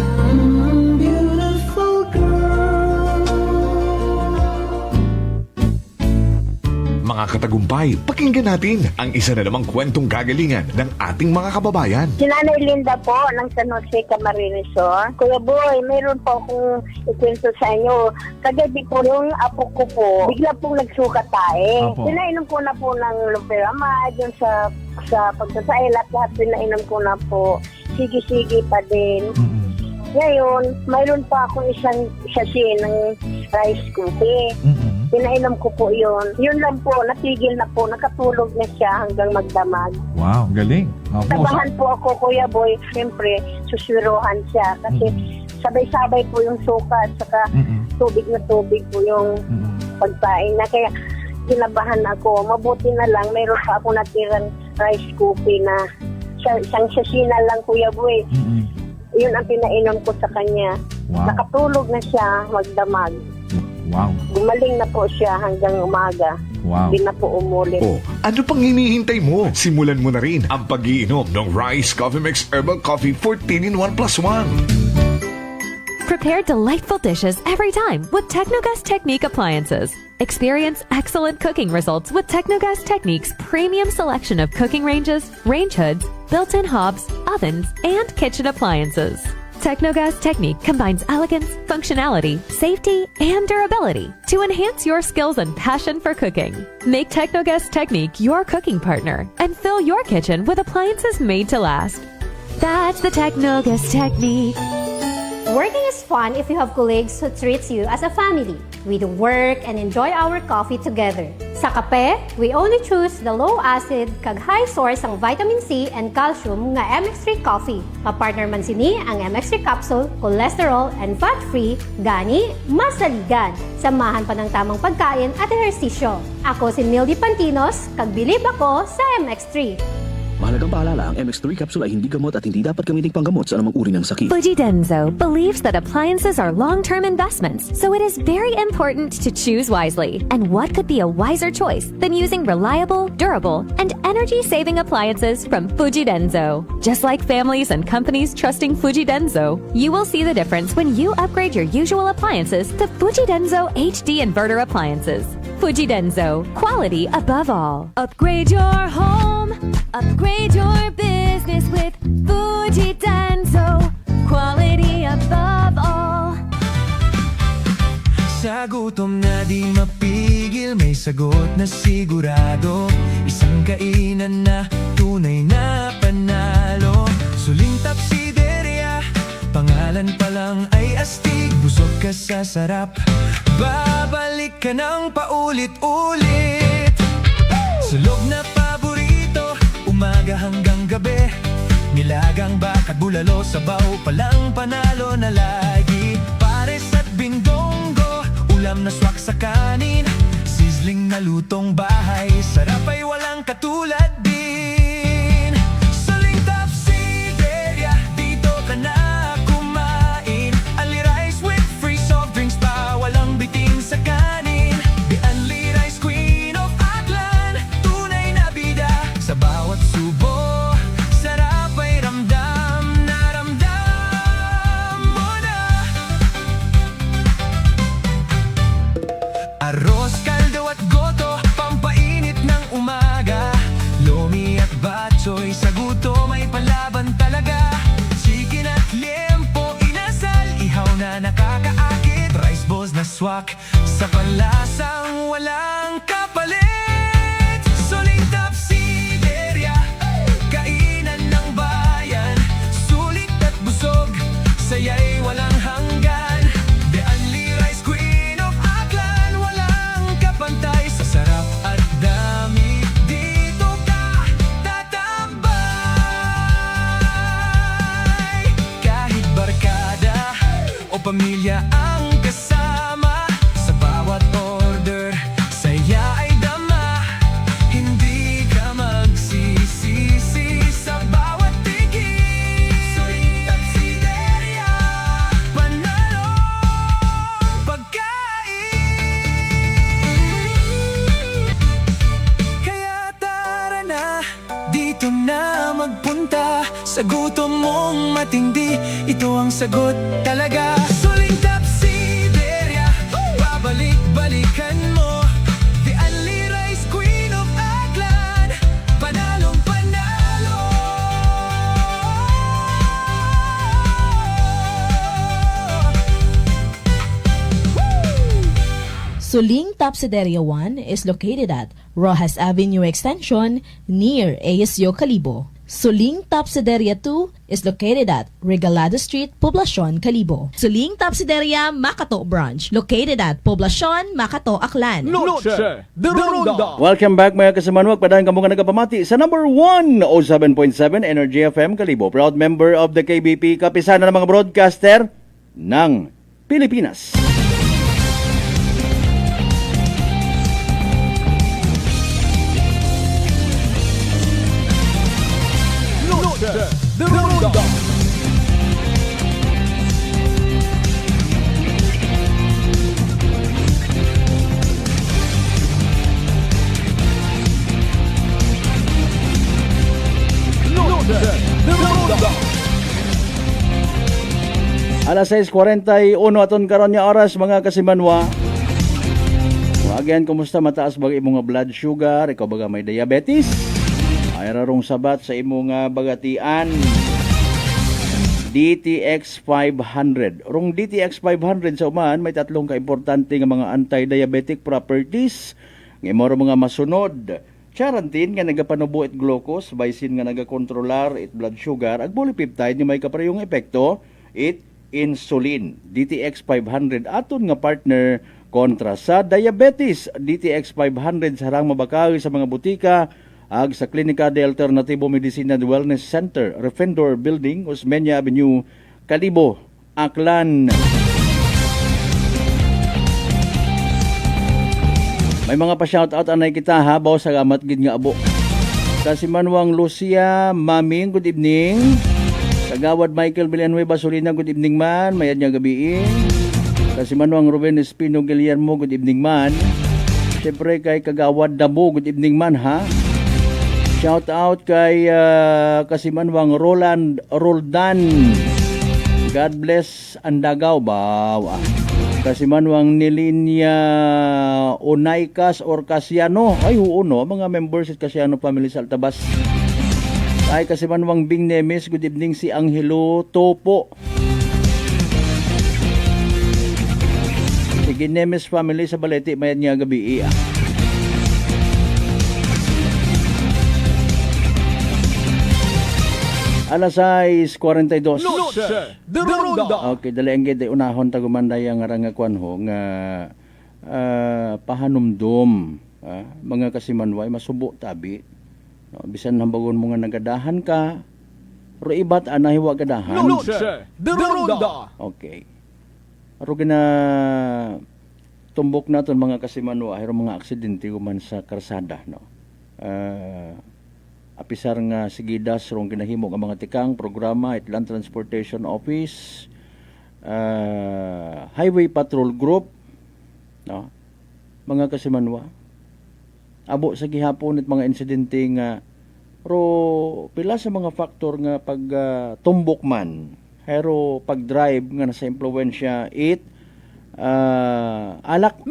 Mga katagumpay, pakinggan natin ang isa na namang kwentong kagalingan ng ating mga kababayan. Si Nanay Linda po ng San Jose Camarines Sur. Kuya Boy, mayroon po akong ikwento sa inyo. Kagabi po yung apo ko po, bigla pong nagsuka tae. Pinainom ko na po ng loperamide, yung sa pagsasailap, lahat pinainom ko na po. Sige-sige pa din. Ngayon, mayroon pa akong isang sachet ng rice cookie. Pinainom ko po yun. Yun lang po, natigil na po. Nakatulog na siya hanggang magdamag. Wow, galing. Tabahan po ako, Kuya Boy. Siyempre, suswiruhan siya. Kasi sabay-sabay po yung suka at saka tubig na tubig po yung pagpain na. Kaya kinabahan ako. Mabuti na lang, mayroon pa ako natirang rice cookie na isang sasina lang, Kuya Boy. Yun ang pinainom ko sa kanya. Wow. Nakatulog na siya magdamag. Wow. Gumaling na po siya hanggang umaga. Wow. Hindi na po umulit. Oh, ano pang hinihintay mo? Simulan mo na rin ang pag-iinom ng Rice Coffee Mix Herbal Coffee 14-in-1 + 1. Prepare delightful dishes every time with Technogas Technique appliances. Experience excellent cooking results with Technogas Technique's premium selection of cooking ranges, range hoods, built-in hobs, ovens, and kitchen appliances. Technogas Technique combines elegance, functionality, safety, and durability to enhance your skills and passion for cooking. Make Technogas Technique your cooking partner and fill your kitchen with appliances made to last. That's the Technogas Technique. Working is fun if you have colleagues who treats you as a family. We do work and enjoy our coffee together. Sa kape, we only choose the low-acid kag high source ang vitamin C and calcium nga MX3 coffee. Kapartner man sini ang MX3 capsule, cholesterol and fat-free, gani, masaligan. Samahan pa ng tamang pagkain at ehersisyo. Ako si Mildy Pantinos, kag bilib ako sa MX3. Mahalagang paalala, ang MX3 capsule ay hindi gamot at hindi dapat gamiting panggamot sa anumang uri ng sakit. Fujidenzo believes that appliances are long-term investments, so it is very important to choose wisely. And what could be a wiser choice than using reliable, durable, and energy-saving appliances from Fujidenzo? Just like families and companies trusting Fujidenzo, you will see the difference when you upgrade your usual appliances to Fujidenzo HD inverter appliances. Fujidenzo, quality above all. Upgrade your home. Upgrade your business with Fujidenzo, quality above all. Sa gutom na di mapigil, may sagot na sigurado. Isang kainan na tunay na panalo. Suling Tapsideria, pangalan pa lang ay astig. Busog ka sa sarap, babalik ka ng paulit-ulit. Sulog na paborito, umaga hanggang gabi. Nilagang bakat bulalo, sabaw palang panalo na lagi. Pares at bindonggo, ulam na swak sa kanin. Sizzling na lutong bahay, sarap ay walang katulad din. Suling Tapsideria, dito ka na kumain. Ali rice with free soft drinks pa, walang bitin sa kanin. The Only Rice Queen of Aklan, tunay na bida sa bawat subo. Sarap ay ramdam na ramdam mo na. Arroz, kaldo at goto, pampainit ng umaga. Lomi at batchoy, sa gutom ay palaban talaga. Chicken at liempo, inasal, ihaw na nakakaakit. Rice balls na swak, sa panlasang walang kapalit. Suling Tapsideria, kainan ng bayan. Sulit at busog, saya'y walang hanggan. The Only Rice Queen of Aklan, walang kapantay. Sa sarap at dami, dito ka tatambay. Kahit barkada o pamilya ang kasama, sa bawat order, saya ay dama. Hindi ka magsisisi sa bawat tigil. Suling Tapsideria, panalo pagkain. Kaya tara na, dito na magpunta. Sa gutom mong matindi, ito ang sagot talaga. Suling Tapsideria, babalik-balikan mo. The Only Rice Queen of Aklan, panalong panalo. Suling Tapsideria 1 is located at Rojas Avenue Extension near ASU Calibo. Suling Tapsideria 2 is located at Regalado Street, Poblacion, Calibo. Suling Tapsideria Makato Branch located at Poblacion, Makato, Aklan. Noche de Ronda. Welcome back mga kasamahan. Magpadahan ka mga nagapamati sa number 1, 07.7 Energy FM Calibo. Proud member of the KBP, kapisana ng mga broadcaster ng Pilipinas. Alas 6:41 aton karon nga oras mga kasimanwa. Again, kumusta mataas ba imong nga blood sugar? Ikaw baga may diabetes? Ay rarong sabat sa imong nga bagatian. DTX 500. Rong DTX 500 sa uman may tatlong kaimportante nga mga anti-diabetic properties nga imo mga masunod. Charantin nga nagapanubo it glucose, baisin nga nagakontrolar it blood sugar, ag polypeptide nga may kaparehong epekto it insulin. DTX 500 aton nga partner kontra sa diabetes. DTX 500 sarang mabakawi sa mga butika ag sa Klinika de Alternativo Medicina and Wellness Center, Refendor Building, Osmeña Avenue, Kalibo, Aklan. May mga pa-shoutout anay kita ha, bawa sa gamat gid nga abo. Sa si Manuang Lucia Maming, good evening. Kagawad Michael Villanueva Solina, good evening man. Mayad niya gabi. Kasi Manuang Ruben Espino Guillermo, good evening man. Siyempre kay Kagawad Damo, good evening man ha. Shout out kay Kasimanwang Roldan. God bless Andagaw bawa. Kasimanwang Nilinya Onaykas or Casiano. Ay no, mga members at Casiano family sa Altabas. Ay Kasimanwang Bing Nemes, good evening si Angelo Topo. Sige Nemes family sa Balete, mayad niya gabi Alas 6:42. Okay, dali ang gid unahon tagumanday ang arangakwan ho nga pahanumdom mga kasimanway masubo tabi. No, bisan hambagon mo nga nagadahan ka, ro ibat anahi wa gadahan. Okay. Aro gina tumbok naton mga kasimanwa, aro mga aksidente human sa karsada, no. Apisar nga sigidas rong ginahimo ang mga tikang programa at Land Transportation Office, Highway Patrol Group, no? Mga kasimanwa, abo sa gihapon at mga insidente nga ro pila sa mga faktor nga pag tumbok man pero pag drive nga nasa impluwensya it alak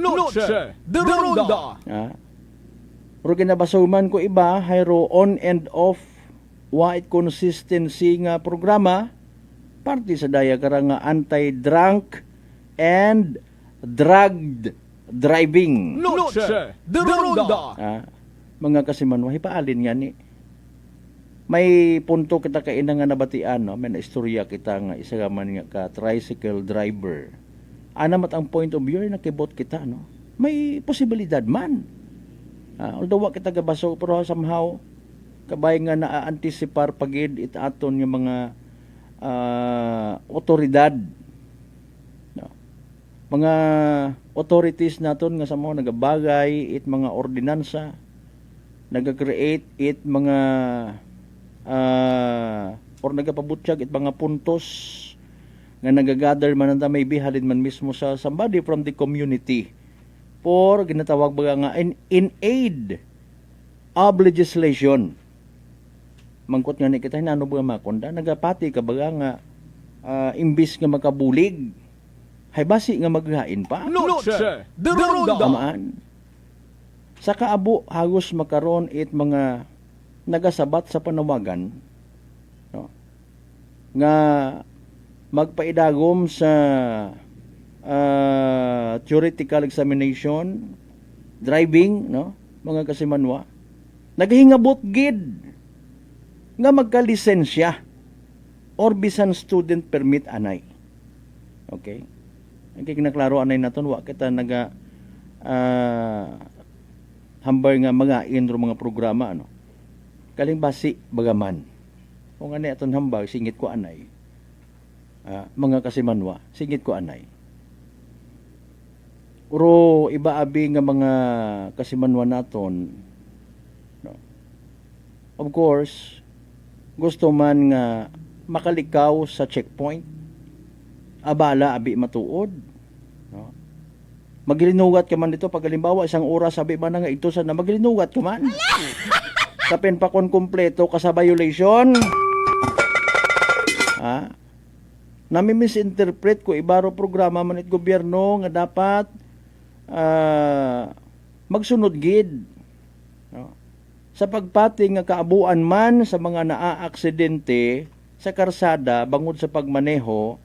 Pero kinabasuman ko iba, hayro on and off, wide consistency nga programa, parte sa daya karang nga anti-drunk and drugged driving. Mga kasimanwa, hipaalin nga ni. May punto kita kaina nga nabatian, no? May istorya kita nga isa man nga ka tricycle driver. Anamat ang point of view na kibot kita, no? May posibilidad man. Although kita gabaso pero somehow kabay nga na-anticipar pagid it aton yung mga otoridad, no? Mga authorities naton nga samo nagabagay it mga ordinansa, nagka-create it mga or nagapabutsyag it mga puntos nga nagagather man nanta may bihalin man mismo sa somebody from the community for ginatawag baga nga in aid of legislation. Mangkot nga ni kita hinano baga makonda nagapati ka baga nga imbis nga makabulig hay basi nga maghain pa. Tamaan. Sa kaabo hagos makaron it mga nagasabat sa panawagan, no? Nga magpaidagom sa theoretical examination driving, no? Mga kasimanwa naghingabot gid nga magkalisensya or bisan student permit anay. Okay, ang kinaklaro anay naton wa kita naga hambal nga mga inro mga programa, ano? Kaling basi bagaman kung ani aton hambal singit ko anay, mga kasimanwa singit ko anay. Uro iba abi nga mga kasimanwa naton, no? Of course gusto man nga makalikaw sa checkpoint. Abala, abi matuod. No? Maglinugat ka man dito, pag halimbawa, isang oras, sabi man nga ito sana, maglinugat ka man. Kapin pa kon kumpleto ka sa violation. Nami-misinterpret ko, ibaro programa man it gobyerno nga dapat magsunod gid. No? Sa pagpati nga kaabuan man sa mga naa-aksidente sa karsada bangod sa pagmaneho,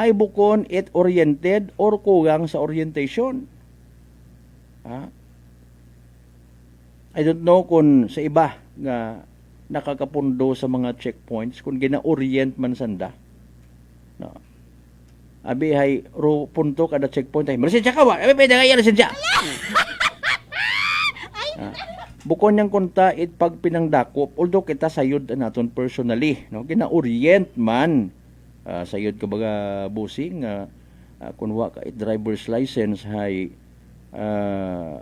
hay bukon it oriented or kugang sa orientation. I don't know kung sa iba nga nakakapundo sa mga checkpoints kung gina-orient man sanda. No. Abi hay ro punto kada checkpoint ay lisensya ka ba? Abi pwede nga lisensya. Bukon niyang kunta it pag pinangdakop, although kita sayod naton personally, no, gina-orient man sayod ka baga busing kunwa ka it driver's license hay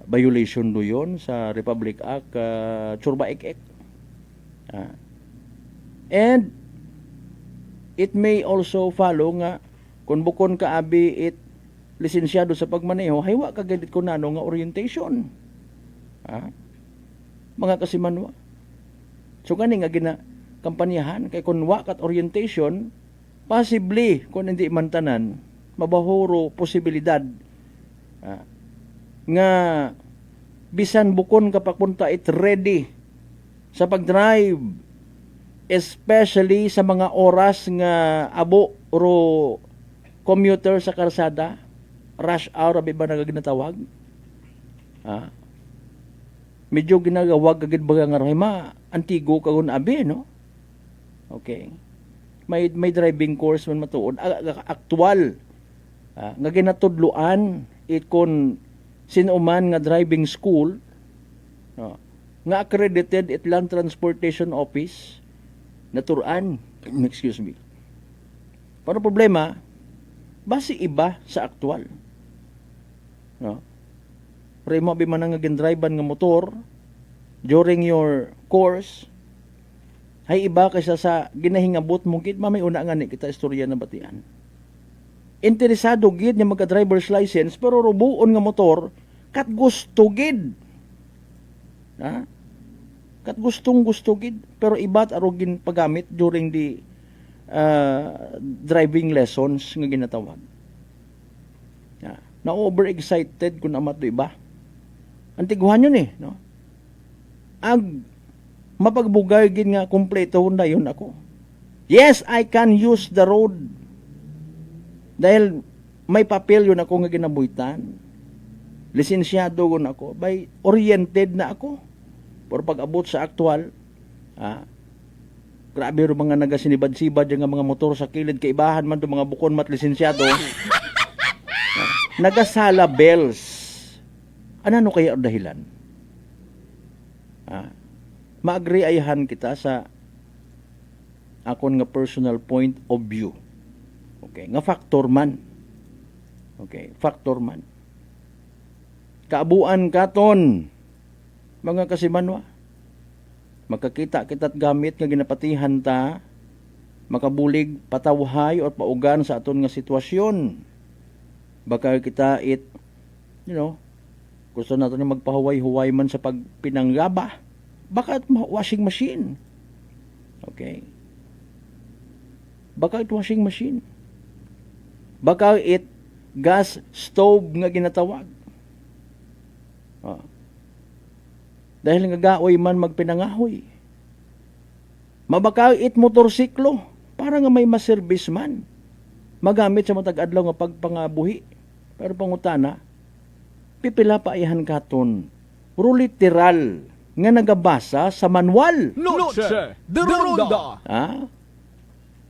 violation do yon sa Republic Act Churba Ek. And it may also follow nga kung bukon ka abi it lisensyado sa pagmaneho, haywa ka gadit ko nano nga orientation. Mga kasimanwa. So gani nga gina kampanyahan kay kung wa kat orientation, possibly kung hindi man tanan, mabahuro posibilidad nga bisan bukon ka papunta it ready sa pagdrive, especially sa mga oras nga abo ro commuter sa karsada, rush hour abi ba nagaginatawag? Medyo ginagawag kagid baga nga ma antigo kagon abi, no? Okay. May driving course man matuod aktual nga ginatudloan it kon sinuman nga driving school, no, nga accredited it Land Transportation Office naturan, excuse me. Pero problema basi iba sa aktual, no? Pero mo abi man nga gindrivean nga motor during your course hay iba kaysa sa ginahingabot mo gid mamay una nga ni kita istorya na batian. Interesado gid nga magka-driver's license pero rubuon nga motor kat gusto gid. Kat gusto gid pero ibat arugin pagamit during the driving lessons nga ginatawag. Na overexcited kun amat do iba. Antiguhan yun no? Mapagbugay gid nga kumpleto na yun ako. Yes, I can use the road. Dahil may papel yun ako nga ginabuhitan. Lisensyado yun ako. By oriented na ako. Pero pag abot sa aktual, grabe ro mga nagasinibad-sibad yung mga motor sa kilid, kaibahan man do mga bukon mat lisensyado. Nagasala bells. Ano kaya ang dahilan? Ma-agree ayahan kita sa akon nga personal point of view. Okay, nga factor man. Okay, factor man. Kaabuan katon mga kasimanwa. Makakita kita't gamit nga ginapatihan ta, makabulig patawhay o paugan sa aton nga sitwasyon. Baka kita gusto natin na magpahuway-huway man sa pagpinanggaba. Baka washing machine. Okay. Baka washing machine. Baka gas stove nga ginatawag. Dahil nga gaoy man magpinangahoy. Mabaka motorsiklo para nga may maservice man. Magamit sa matag adlaw nga pagpangabuhi. Pero pangutana, pipila pa ihan katon. Literal nga nagabasa sa manual. Noche de Ronda.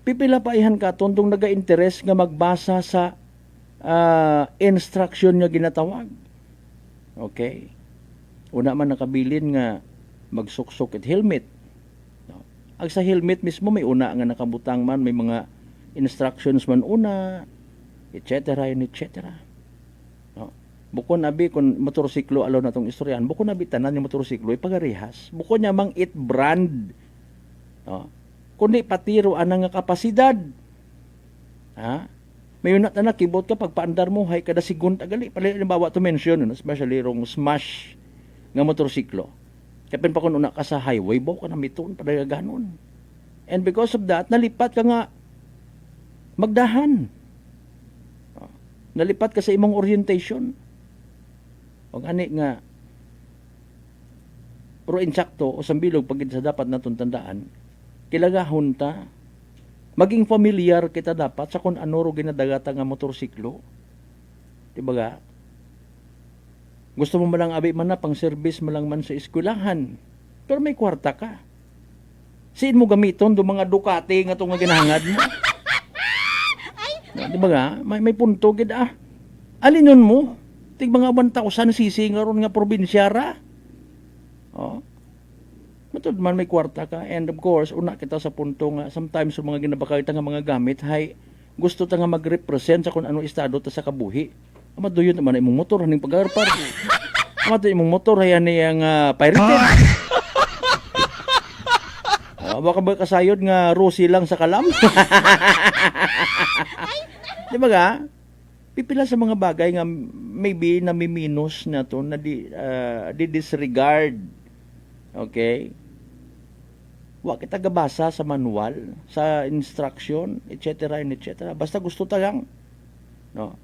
Pipila pa ihan katon tong naga-interes nga magbasa sa instruction nga ginatawag. Okay. Una man nakabilin nga magsuksok at helmet. Ang sa helmet mismo may una nga nakabutang man, may mga instructions man una, etc. and etc. Bukon abi kung motorsiklo alaw na itong istoryahan, bukon abi tanan yung motorsiklo ay pagarihas. Bukon niya mang it brand. kundi patiro anang nga kapasidad. Ha? May unat na nakibot ka pagpaandar mo hay kada segundo agali. Halimbawa to mention, especially rong smash nga motorsiklo. Kapin pa kung una ka sa highway, bawa ka na miton, padagaganon. And because of that, nalipat ka nga magdahan. Nalipat ka sa imong orientation. O ani nga, pero insakto o sambilog pagid sa dapat natong tandaan, kilagahon ta, maging familiar kita dapat sa kung ano ro ginadagata nga motorsiklo. Diba ga? Gusto mo malang abi man na pang service malang man sa eskwelahan. Pero may kwarta ka. Siin mo gamiton do mga Ducati nga itong nga ginahangad mo. Di ba nga? May punto gid Alinon mo? Tig mga 1,000 cc nga ron nga probinsya ra. Oh. Matod man may kwarta ka. And of course, una kita sa punto nga sometimes yung mga ginabakita nga mga gamit hay gusto ta nga mag-represent sa kung ano estado ta sa kabuhi. Amaduyon naman imong motor haning pag-arpar. Amaduyon imong motor hay ani ang pirated. Baka ba kasayod nga Rosie lang sa kalam? Di ba ga? Pipila sa mga bagay nga maybe namiminos na to na di disregard. Okay? Wa kita gabasa sa manual, sa instruction, etc. etc. Basta gusto tagang. No.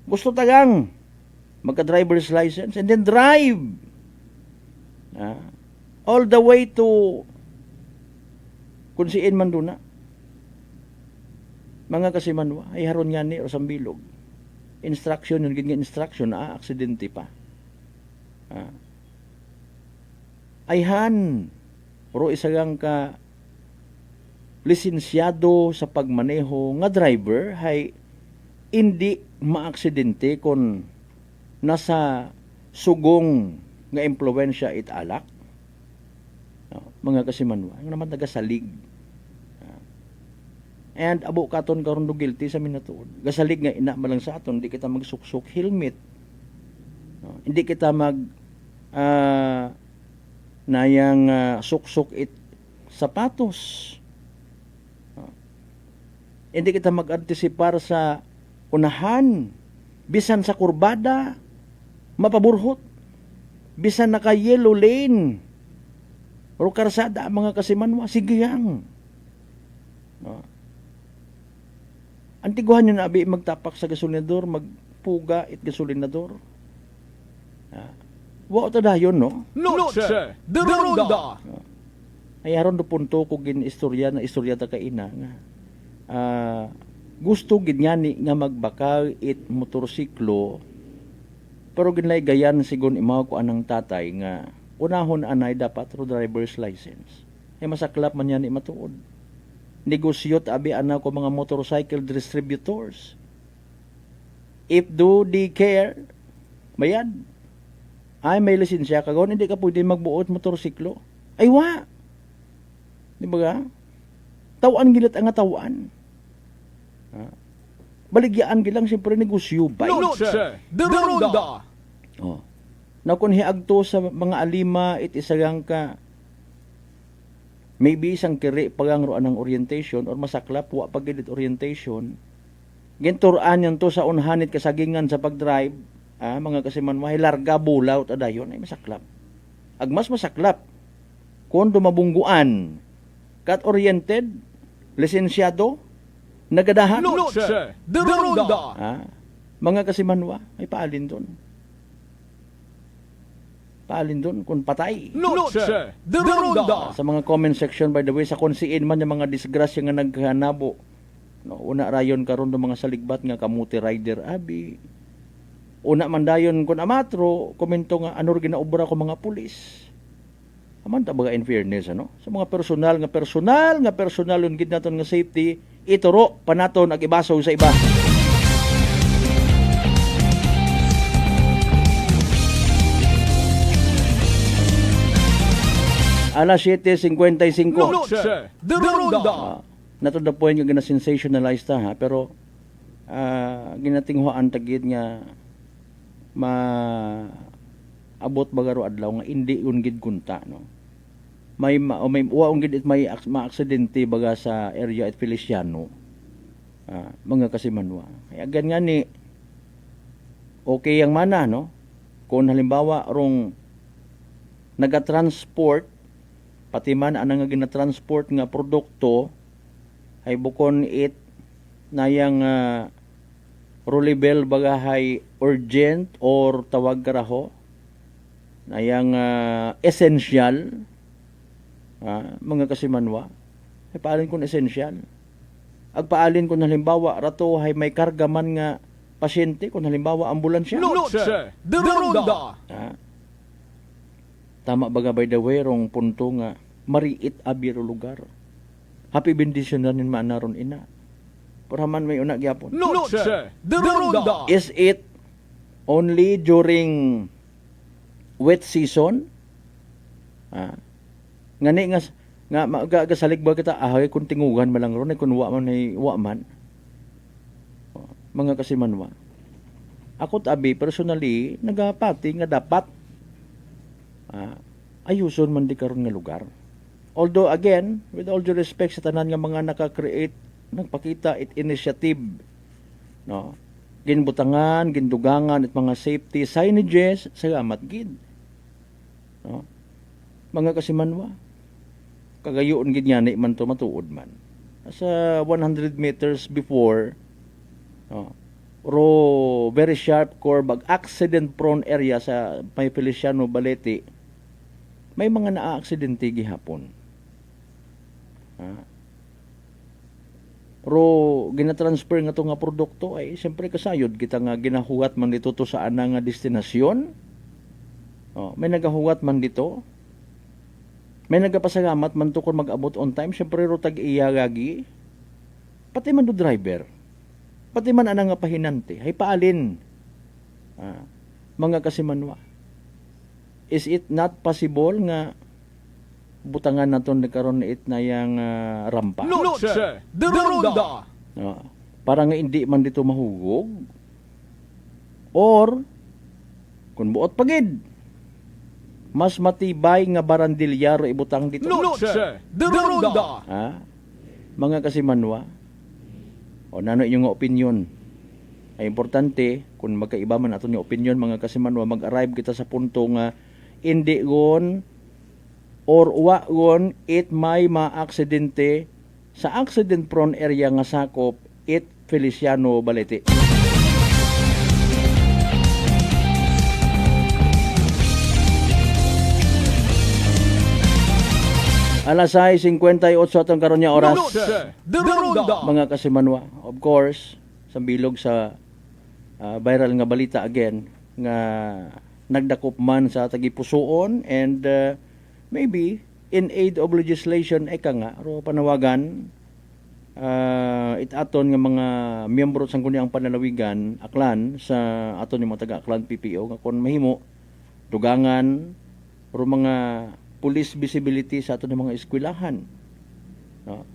Gusto tagang magka-driver's license and then drive. All the way to kung siin man doon na. Mga kasimanwa, ay haron nga ni o sambilog. Instruction, yung ganyan instruction, aksidente pa. Ayhan, pero isagang ka lisensyado sa pagmaneho nga driver, hay hindi maaksidente kung nasa sugong nga impluwensya it alak. Mga kasimanwa, ang naman nagasalig. And abo katon karon do guilty sa minatuod. Gasalig nga ina malang sa aton, hindi kita magsuksok helmet. Hindi kita mag nayang suksok it sapatos. Hindi kita mag-antisipar sa unahan, bisan sa kurbada, mapaburhot, bisan naka yellow lane, o karsada mga kasimanwa, sigiyang. Antiguhan yun na abi magtapak sa gasolinador, magpuga it gasolinador. Wa ito dayon, no? Noche de Ronda! Ay aron do punto ko gin istorya na istorya ta kaina nga. Gusto gid ni nga magbakal it motorsiklo, pero ginlay gayan sigon imaw ko anang tatay nga unahon anay dapat ro driver's license. Ay masaklap man yan matuod. Negosyo abi ana ko mga motorcycle distributors. If do they care, bayad. Ay may lisensya ka gon, hindi ka pwede magbuot motorsiklo. Ay wa. Di ba ga? Tawan gilat ang tawan. Baligyaan gilang siyempre negosyo. Noche de Ronda! Oh. Na kung hiagto sa mga alima, it isagang ka maybe isang kiri pagangroan ng orientation or masaklap, wa pagidit orientation. Ginturaan yan to sa unhanit kasagingan sa pagdrive, mga kasimanwa, larga bulaw, tadayon, ay masaklap. Agmas masaklap, kung dumabungguan, kat-oriented, lisensyado, nagadahan. Noche de Ronda! Mga kasimanwa, ay paalin doon. Paalin doon kung patay. Noche de Ronda! Sa mga comment section, by the way, sa konsiin man yung mga disgrasya nga naghanabo. No, una rayon karon do mga saligbat nga kamuti rider abi. Una man dayon kun amatro, komento nga anor ginaobra ko mga pulis. Aman ta baga in fairness ano? Sa mga personal yung gid naton nga safety, ituro panaton ag ibasaw sa iba. Alas 7:55. Noche de Ronda! Not to the point nga gina-sensationalize ta ha, pero ginatinghuan tagid nga abot bagaro adlaw nga hindi yun gid kunta no. may waong gid may maaksidente baga sa area at Feliciano. Mga kasimanwa. Kaya gan nga ni okay ang mana, no? Kung halimbawa rong nagatransport pati man ang nga ginatransport nga produkto ay bukon it nayang rollerball bagahay urgent or tawag karaho nayang essential mga kasimanwa ay paalin kun essential agpaalin kun halimbawa rato hay may karga man nga pasyente kun halimbawa ambulansya Noche de Ronda. Tama baga by the way rong punto nga mariit abiro lugar happy bendisyon na nin maanaron ina paraman may una gyapon Noche de Ronda. is it only during wet season ngani nga magasalig ba kita ahay kun tingugan malang ron ay kun wa man mga kasimanwa ako tabi personally nagapati nga dapat ayuson man di karon nga lugar although again with all due respect sa tanan nga mga naka-create nagpakita it initiative no ginbutangan gindugangan at mga safety signages salamat gid no mga kasimanwa kagayoon gid ni man to matuod man sa 100 meters before ro very sharp curve accident prone area sa may Feliciano Balete may mga naa-aksidente gihapon ro ginatransfer nga to nga produkto ay siyempre kasayod kita nga ginahuwat man dito to sa ana nga destinasyon may nagahuwat man dito may nagapasalamat man to kung mag-abot on time siyempre ro tag-iyagagi pati man do driver pati man ana nga pahinante hay paalin mga kasimanwa is it not possible nga butangan naton karon it na yang rampa Noche de Ronda. para nga hindi man dito mahugog or kung buot pagid mas matibay nga barandilyaro ibutang dito Noche de Ronda. mga kasimanwa o nano inyong opinion ay importante kung magkaiba man aton yung opinion mga kasimanwa mag-arrive kita sa punto nga hindi gon or wa gon it may maaksidente sa accident prone area nga sakop it Feliciano Balete. Alas 6:58 atong karon nga oras. Mga kasimanwa, of course, sa bilog sa viral nga balita again nga nagdakop man sa tagipusoon and maybe in aid of legislation eka nga ro panawagan itaton nga mga miyembro sang kunyang panalawigan aklan sa aton yung mga taga-aklan PPO nga kon mahimo dugangan ro mga police visibility sa aton mga eskwelahan no?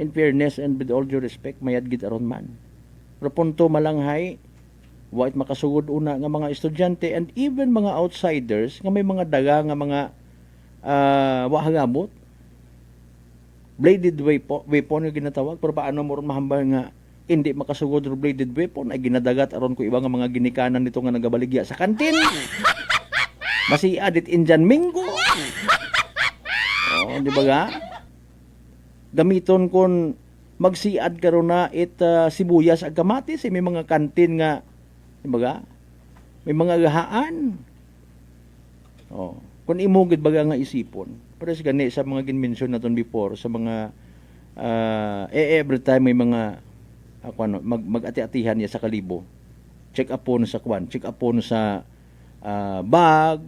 In fairness and with all due respect mayad gid aron man ro punto malanghay wait makasugod una nga mga estudyante and even mga outsiders nga may mga daga nga mga wahagamot bladed weapon nga ginatawag pero paano mo ron mahambal nga hindi makasugod ro bladed weapon ay ginadagat aron ko iba nga mga ginikanan nito nga nagabaligya sa kantin masiad it Indian Mingo di ba ga gamiton kon magsiad karon na it sibuyas ag kamatis may mga kantin nga diba? May mga gahaan. Kung imugid baga nga isipon. Pero sa gani sa mga ginmention naton before sa mga every time may mga mag-ati-atihan niya sa kalibo. Check upon sa kwan, check upon sa bag,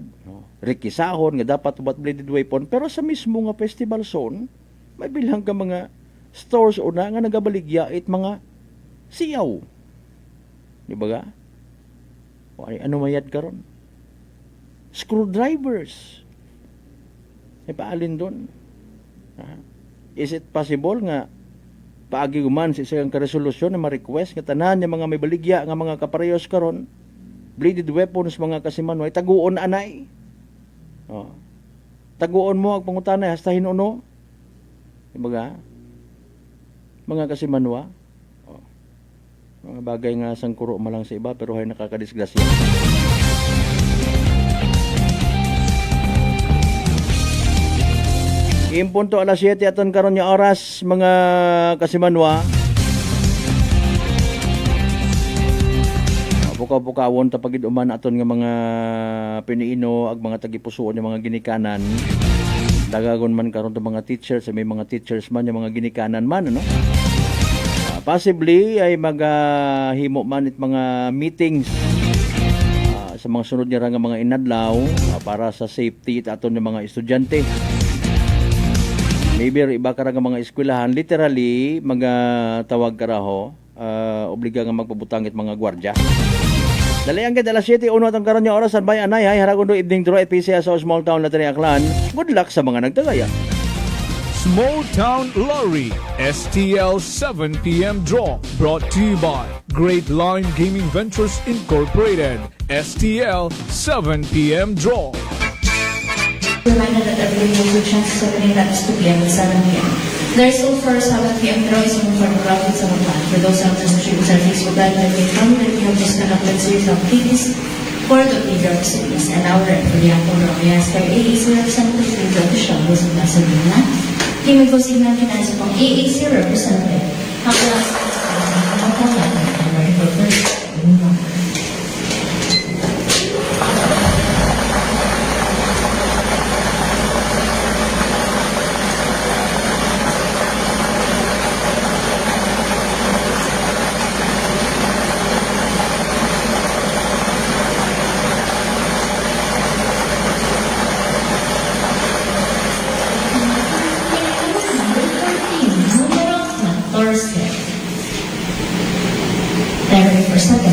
rikisahon nga dapat ubat bladed weapon pero sa mismo nga festival zone may bilang ka mga stores una nga nagabaligya it mga siyaw. Di ba ga? Ay, ano mayad karon? Screwdrivers. Ay paalin doon. Is it possible nga paagi guman sa isang karesolusyon na ma-request nga tanan niya mga may baligya nga mga kaparehos karon bladed weapons mga kasimanwa taguon anay. taguon mo ang pangutanay hasta hinuno. Diba? Mga kasimanwa. Oh. Mga bagay nga sang kuro malang sa iba pero hay nakakadisgrasya. Impunto alas 7 aton karon nga oras mga kasimanwa. Buka-bukawon ta pagid uman aton nga mga piniino ag mga tagipusoon nga mga ginikanan. Dagagon man karon ta mga teachers, may mga teachers man yung mga ginikanan man ano. Possibly ay maghimo man it mga meetings sa mga sunod nga nga mga inadlaw para sa safety aton nga mga estudyante. Maybe iba ka nga mga eskwelahan literally tawag karaho obliga nga magpabutangit mga gwardiya. Dali ang alas 7 uno atong karon nga oras bay anay hay haragon do evening draw at PCS sa small town Latria Aklan. Good luck sa mga nagtagaya. Small Town Lottery STL 7 p.m. Draw brought to you by Great Line Gaming Ventures Incorporated. STL 7 p.m. Draw. Reminder that every new chance to winning that is 2 p.m. and 7 p.m. There is still for 7 p.m. draw is for the profits of a plan. For those who have just streams our Facebook Live that we come that we have just conducted series of activities for the leader of cities. And our for the Apple Draw, we ask our AAC representative to draw the show with the Pasadena. He may go signal finance upon AAC representative. Ang last is ang pangalan ng American Corporation. Very first second.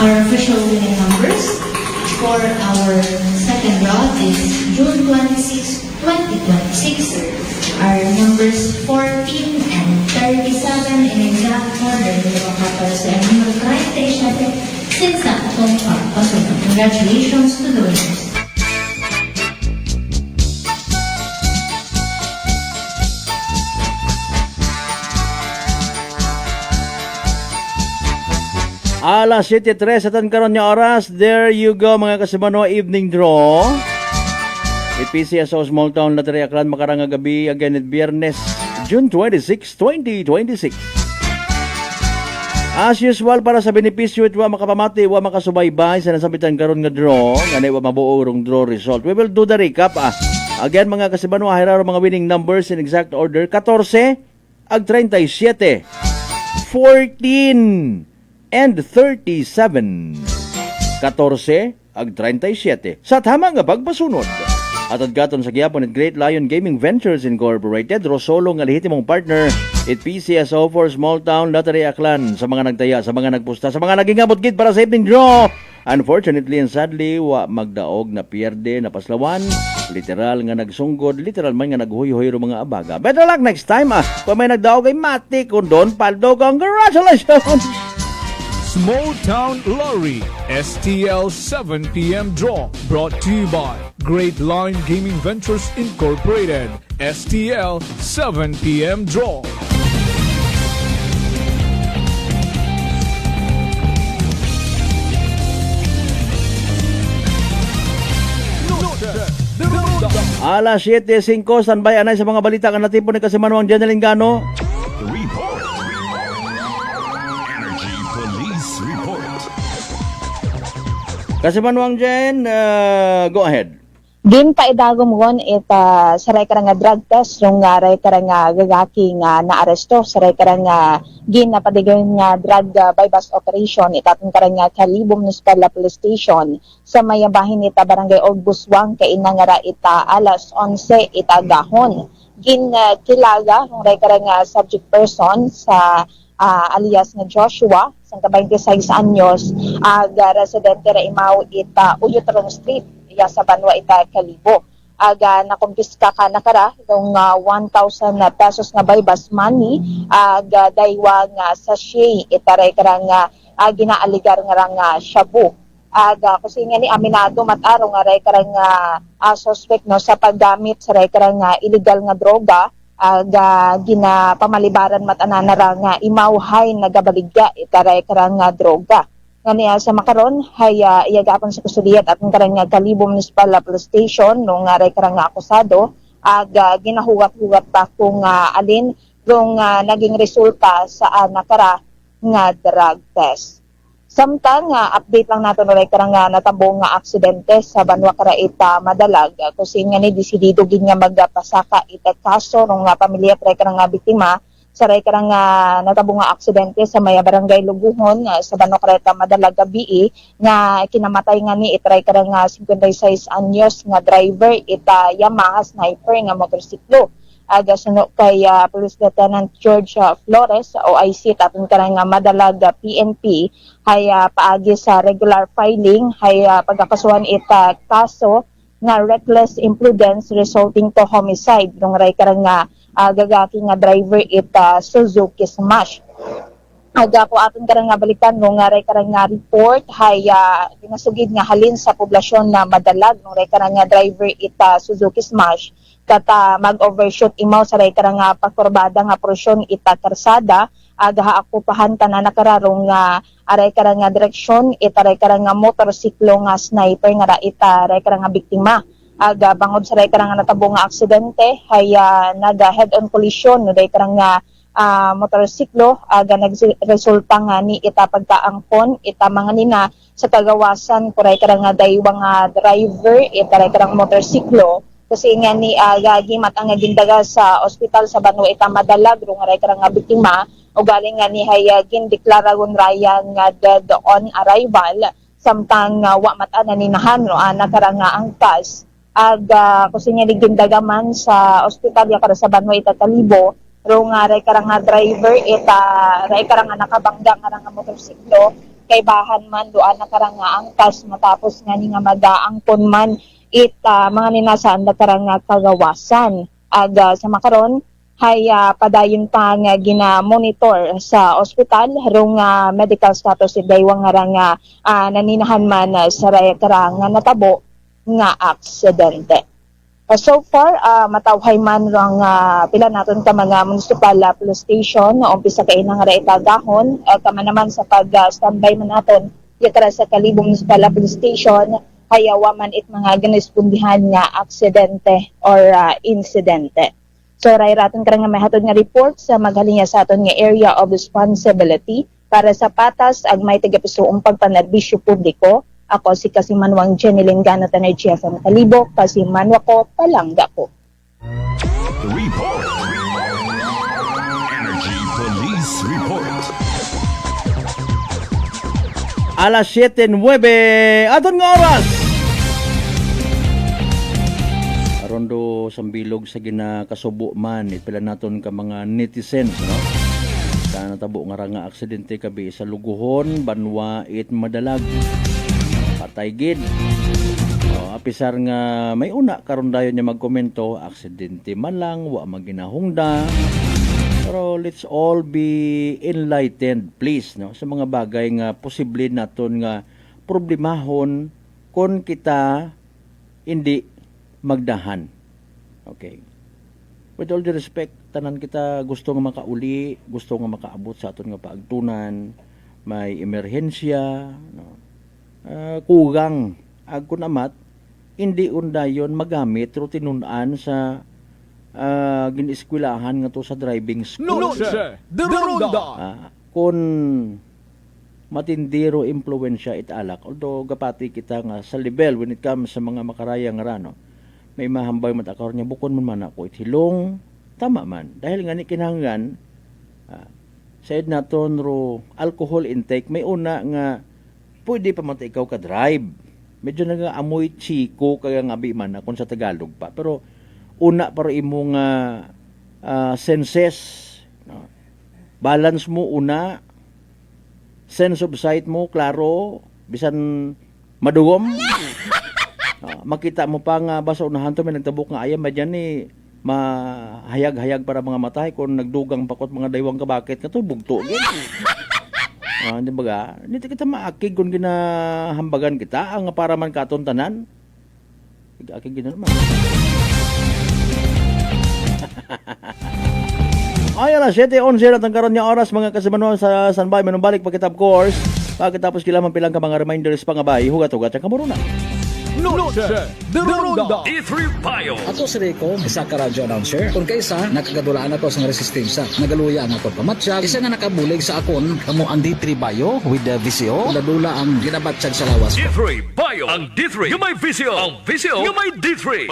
Our official winning numbers for our second draw is June 26, 2026. Our numbers 14 and 37 in exact order. Para sa inyong 37 since na itong pasukan. Congratulations to the winners. Alas 7:03 atan karon nga oras. There you go mga kasimano, evening draw. With PCSO Small Town Latria Aklan makarang gabi again at Biyernes, June 26, 2026. As usual para sa benepisyo at wa makapamati, wa makasubaybay sa nasabitan karon nga draw, ngani wa mabuo rong draw result. We will do the recap. Again mga kasimano, ahiraro mga winning numbers in exact order. 14 ag 37. 14 and 37. 14 ag 37. Sa tama nga pagpasunod. At adgaton sa giyapon at Great Lion Gaming Ventures Incorporated, Rosolo nga lehitimong partner at PCSO for Small Town Latria Aklan. Sa mga nagtaya, sa mga nagpusta, sa mga naging abot gid para sa evening draw. Unfortunately and sadly, wa magdaog na pierde na paslawan. Literal nga nagsunggod, literal man nga naghuy-huy ro mga abaga. Better luck next time Kung may nagdaog ay mati, kung doon paldo, congratulations! Small Town Lottery STL 7 p.m. Draw brought to you by Great Line Gaming Ventures Incorporated. STL 7 p.m. Draw. Alas 7:05 standby anay sa mga balita kan natipon ni Kasimanwang Janeline Gano. Kasimanwang Jen, go ahead. Din pa idagom gon ita saray kara nga drug test rong ray kara nga gagaki nga naaresto saray kara nga gin napadigan nga drug bypass operation itatong kara nga Kalibo Municipal Police Station sa mayabahin ita barangay Ogbuswang kay inangara ita alas 11 ita gahon. Gin kilaga rong ray kara nga subject person sa alias nga Joshua sang 26 anyos residente ra Imaw ita Uyotrong Street sa Banwa ita Kalibo. Aga nakumpiska ka nakara yung 1,000 pesos nga bypass money aga daywa nga sachet itaray kara nga ginaaligar nga shabu. Aga kasi nga ni aminado mataro nga ray kara nga suspect no sa paggamit sa ray kara nga illegal nga droga aga ginapamalibaran matananara nga imawhay nagabaligya itaray kara nga droga. Nga sa makaron hay iyagapon sa kusudiyat at ng karang Kalibo Municipal Police Station nung ray karang akusado ginahuwat-huwat pa kung alin kung naging resulta sa nakara nga drug test. Samtang update lang nato ray karang natabong nga aksidente sa Banwa kara ita Madalag kasi nga ni desidido gid nga magpasaka ita kaso nung pamilya ray karang biktima saray karang natabong nga aksidente sa maya barangay Luguhon sa Banwa kara ita Madalag gabi nga kinamatay nga ni itray karang 56 anyos nga driver ita Yamaha Sniper nga motorsiklo. Aga suno kay Police Lieutenant George Flores OIC tapon karang Madalag PNP hay paagi sa regular filing hay pagkakasuhan ita kaso nga reckless imprudence resulting to homicide nung ray karang gagaki nga driver ita Suzuki Smash. Aga ko aton karang balikan nung ray karang report hay ginasugid nga halin sa poblasyon na Madalag nung ray karang driver ita Suzuki Smash kata mag-overshoot imaw sa ray karang pagkurbada nga porsyon ita karsada aga haakupahan tanan nakararong aray karang direksyon ita ray karang motorsiklo nga sniper nga ita ray karang biktima. Aga bangod sa ray karang natabong nga aksidente hay naga head-on collision no ray karang motorsiklo aga nagresulta nga ni ita pagkaangkon ita mga nina sa kagawasan kuray karang daywang driver ita ray karang motorsiklo kasi nga ni gagimat ang gindaga sa ospital sa Banwa ita Madalag rong aray karang biktima o galing nga ni hayagin deklaragon rayan nga dead on arrival samtang wa matan ninahan no nakarang angkas aga kasi nga gindaga man sa ospital ya para sa Banwa ita Kalibo rong ray karang driver ita ray karang nakabangga nga motorsiklo kay bahan man doan nakarang angkas matapos nga ni nga magaangkon man ita mga ninasaan na karang kagawasan. Aga sa makaron hay padayon pa nga gina-monitor sa ospital rong medical status daywang nga naninahan man sa ray karang natabo nga aksidente. So far, matawhay man lang pila naton ka mga municipal police station na umpisa kay nang ita gahon kama naman sa pag-standby man naton yakara sa Kalibo Municipal Police Station hayawa man it mga ginispondihan nga aksidente or insidente. So raton karang may hatod nga report sa maghalinga sa aton nga area of responsibility para sa patas ag may tagapisuong pagpanerbisyo publiko. Ako si Kasimanwang Jenilyn Ganat Energy FM Kalibo, Kasimanwa ko, palangga ko. Report. Energy Police Report. Alas 7:09 aton nga oras. Arondo sambilog sa ginakasubo man ipila naton ka mga netizens no. Sa natabo nga aksidente kabi sa Luguhon, Banwa it Madalag. Patay gid. Apisar nga may una karon dayon niya magkomento, aksidente man lang wa maginahungda. Pero let's all be enlightened please no sa mga bagay nga posible naton nga problemahon kon kita hindi magdahan. Okay. With all due respect, tanan kita gusto nga makauli, gusto nga makaabot sa aton nga paagtunan, may emerhensya, no. Kugang agkon amat hindi undayon magamit rutinunan sa giniskwelahan nga to sa driving school. Kung matindiro impluwensya italak although gapati kita nga sa level when it comes sa mga makarayang rano may mahambay matakar niya bukon man ako itilong tama man dahil nga ni kinahanglan said naton ro alcohol intake may una nga pwede pa man ikaw ka drive medyo nagaamoy chiko kaya nga bi man kung sa Tagalog pa pero una para imong senses no? Balance mo una sense of sight mo klaro bisan madugom makita mo pa nga ba sa unahan to may nagtabok nga ayam ba dyan mahayag-hayag para mga matay kung nagdugang pakot mga daywang kabakit na to bugto di ba ga nito kita maakig kung ginahambagan kita ang para man katon tanan akig gina naman ay alas 7:11 at ang karon niya oras mga kasimanuan sa Sanbay manumbalik pagkita of course pagkatapos kailangan pilang ka mga reminders pangabay hugat-hugat ang kamuruna Noche de Ronda D3 Bio. Ato si Rico, isa ka radio announcer. Kung kaysa, nakagadulaan ako sa resistensya. Nagaluya ang ako pamatsyag. Isa nga nakabulig sa akon, kamo ang D3 Bio with the VCO. Dadula ang ginabatsyag sa lawas. D3 Bio. Ang D3 yung may VCO. Ang VCO yung may D3.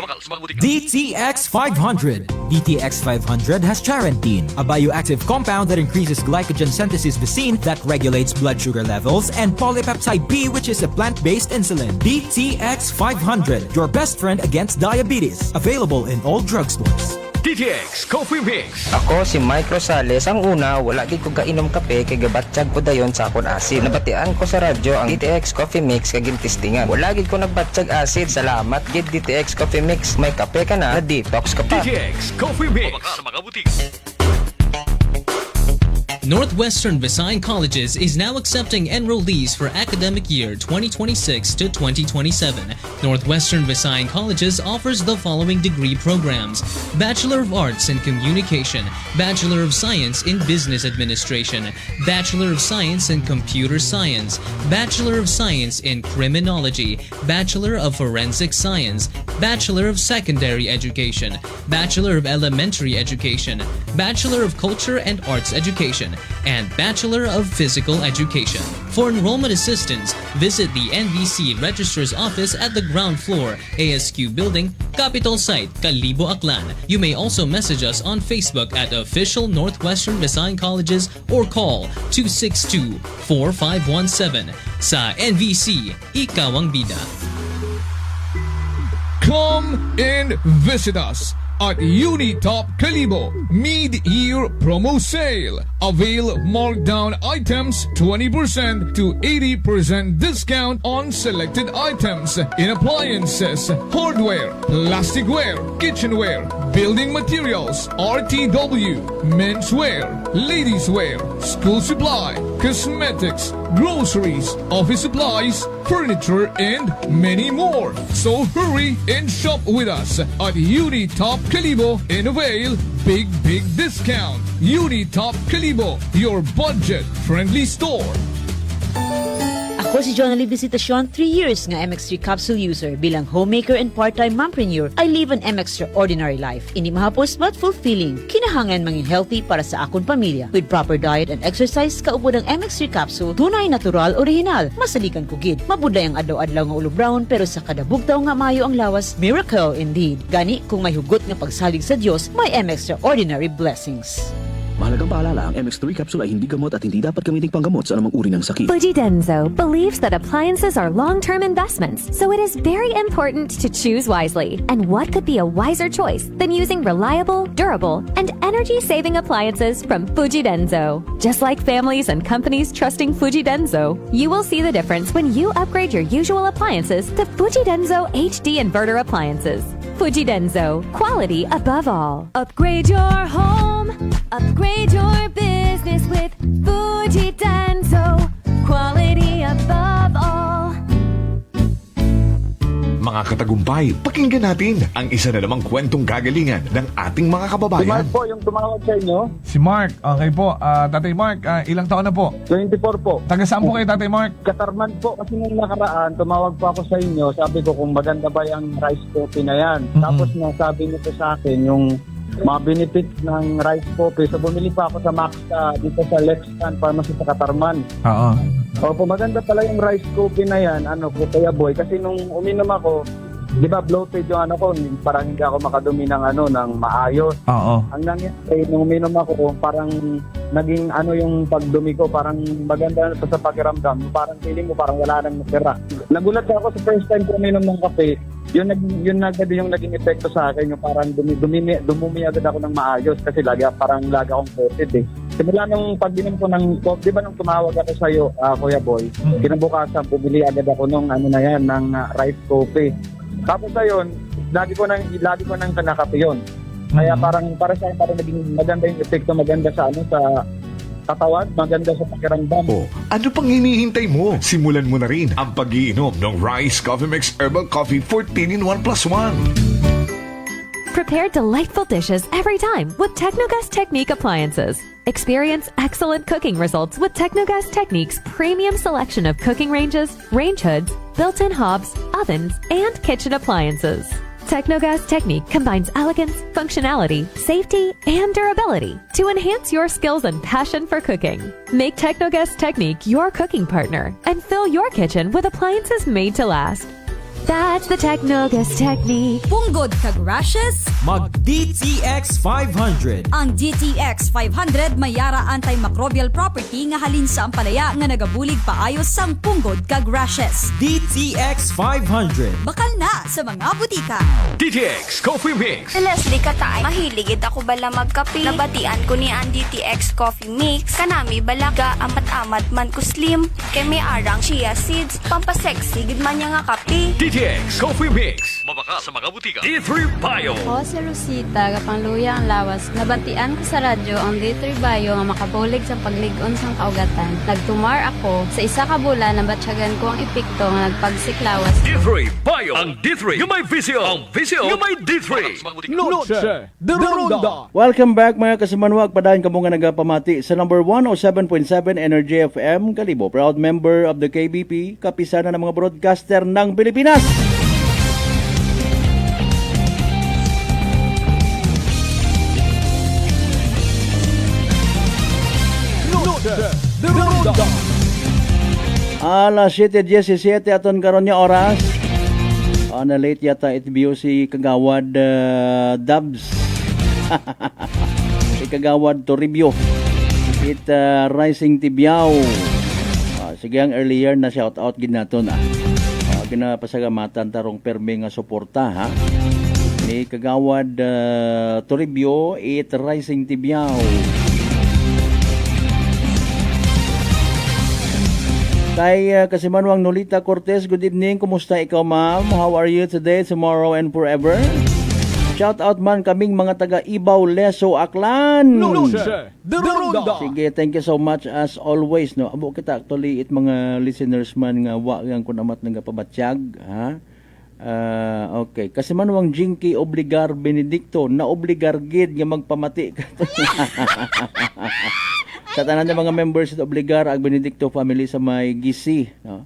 DTX 500. DTX 500 has charantine, a bioactive compound that increases glycogen synthesis vacine that regulates blood sugar levels, and polypeptide B, which is a plant-based insulin. DTX 500, your best friend against diabetes. Available in all drugstores. DTX Coffee Mix. Ako si Mike Rosales. Ang una, wala gid ko kainom kape kay gabatsyag ko dayon sa akon acid. Nabatian ko sa radyo ang DTX Coffee Mix kag gintistingan. Wala gid ko nagbatsyag acid. Salamat gid DTX Coffee Mix. May kape ka na detox ka pa. DTX Coffee Mix. Sa mga butik. Northwestern Visayas Colleges is now accepting enrollees for academic year 2026 to 2027. Northwestern Visayas Colleges offers the following degree programs: Bachelor of Arts in Communication, Bachelor of Science in Business Administration, Bachelor of Science in Computer Science, Bachelor of Science in Criminology, Bachelor of Forensic Science, Bachelor of Secondary Education, Bachelor of Elementary Education, Bachelor of Culture and Arts Education, and Bachelor of Physical Education. For enrollment assistance, visit the NVC Registrar's Office at the ground floor, ASQ Building, Capitol Site, Kalibo, Aklan. You may also message us on Facebook at Official Northwestern Visayas Colleges or call 262-4517. Sa NVC, ikaw ang bida. Come and visit us at Unitop Kalibo Mid-Year Promo Sale. Avail markdown items 20% to 80% discount on selected items in appliances, hardware, plasticware, kitchenware, building materials, RTW, menswear, ladieswear, school supply, cosmetics, groceries, office supplies, furniture, and many more. So hurry and shop with us at Unitop Kalibo and avail big discount. Unitop Kalibo, your budget-friendly store. Ako si Jonali Visitacion, 3 years nga MX3 capsule user. Bilang homemaker and part-time mompreneur, I live an extraordinary life. Hindi mahapos but fulfilling. Kinahangan mangin healthy para sa akong pamilya. With proper diet and exercise, kaupod ang MX3 capsule, tunay, natural, original. Masaligan kugid. Mabudlay ang adlaw-adlaw nga ulo brown, pero sa kada bugtaw nga mayo ang lawas, miracle indeed. Gani, kung may hugot nga pagsalig sa Diyos, may extraordinary blessings. Mahalagang paalala, ang MX3 capsule ay hindi gamot at hindi dapat gamiting panggamot sa anumang uri ng sakit. Fuji Denso believes that appliances are long-term investments, so it is very important to choose wisely. And what could be a wiser choice than using reliable, durable, and energy-saving appliances from Fuji Denso? Just like families and companies trusting Fuji Denso, you will see the difference when you upgrade your usual appliances to Fuji Denso HD Inverter appliances. Fuji Denso, quality above all. Upgrade your home, upgrade your business with Fuji Denso, quality above all. Mga katagumpay, pakinggan natin ang isa na namang kwentong kagalingan ng ating mga kababayan. Si Mark po yung tumawag sa inyo. Si Mark, okay po. Tatay Mark, ilang taon na po? 24 po. Taga saan po kayo, Tatay Mark? Katarman po. Kasi nung nakaraan, tumawag po ako sa inyo. Sabi ko kung maganda ba yung rice coffee na yan. Tapos nasabi niyo po sa akin yung mga benefits ng rice coffee. So bumili pa ako sa Max dito sa Lexan Pharmacy sa Katarman. Oo. Opo, maganda pala yung rice coffee na yan. Ano po, Kuya Boy. Kasi nung uminom ako, di ba bloated yung ano ko, parang hindi ako makadumi ng ng maayos. Oo. Ang nangyari, nung uminom ako, parang naging yung pagdumi ko, parang maganda na sa pakiramdam. Parang feeling mo, parang wala nang natira. Nagulat ako sa first time ko uminom ng kape, yun agad yung naging epekto sa akin, yung parang dumumi agad ako ng maayos kasi lagi akong bloated eh. Simula nung pag-inom ko ng coffee, di ba nung tumawag ako sa iyo, Kuya Boy, kinabukasan, bumili agad ako ng ng rice coffee. Tapos ayun, lagi ko nang kanakape yun. Kaya para sa akin, parang naging maganda yung epekto, maganda sa sa katawan, maganda sa pakiramdam. Ano pang hinihintay mo? Simulan mo na rin ang pag-iinom ng Rice Coffee Mix Herbal Coffee 14 in 1 plus 1. Prepare delightful dishes every time with Technogas Technique appliances. Experience excellent cooking results with Technogas Technique's premium selection of cooking ranges, range hoods, built-in hobs, ovens, and kitchen appliances. Technogas Technique combines elegance, functionality, safety, and durability to enhance your skills and passion for cooking. Make Technogas Technique your cooking partner and fill your kitchen with appliances made to last. That's the Technogas Technique. Punggod kag rashes? Mag DTX 500. Ang DTX 500 may yara antimicrobial property nga halin sa ampalaya nga nagabulig paayos sang punggod kag rashes. DTX 500. Bakal na sa mga butika. DTX Coffee Mix. Si Leslie Katay, mahiligid ako bala magkape. Nabatian ko ni ang DTX Coffee Mix. Kanami balaga amat-amat man ko slim. Kay may arang chia seeds. Pampasexy gid man niya nga kape. DTX Coffee Mix. Mabaka sa mga butika. D3 Bio. Ako si Rosita, kapangluya ang lawas. Nabatian ko sa radyo ang D3 Bio nga makabulig sa pagligon sang kaugatan. Nagtumar ako. Sa isa ka bulan, nabatsyagan ko ang epekto nga nagpagsiklawas. D3 Bio. Ang D3 yung may visio. Ang visio yung may D3. Noche de Ronda. Welcome back mga kasimanwag. Padayon ka mo nga nagapamati sa number 107.7 Energy FM Kalibo. Proud member of the KBP, kapisana ng mga broadcaster ng Pilipinas. Noche de Ronda. Alas 7:17 aton karon nga oras. Na late yata itbiyo si Kagawad Dubs. Si Kagawad Toribio. Rising Tibiao. Sige ang earlier na shout out gid naton ginapasagamatan tarong perme nga suporta ha. Ni Kagawad Toribio Rising Tibiao. Kay Kasimanwang Nolita Cortez, good evening. Kumusta ikaw, ma'am? How are you today, tomorrow, and forever? Shout out man kaming mga taga Ibaw, Leso, Aklan. Sige, thank you so much as always. No, abo kita actually mga listeners man nga wa yang kunamat nga pabatsyag, ha? Okay. Kasimanwang Jinky Obligar Benedicto na obligar gid nga magpamati. Sa tanan ng mga members at obligar ang Benedicto family sa may Gisi, no?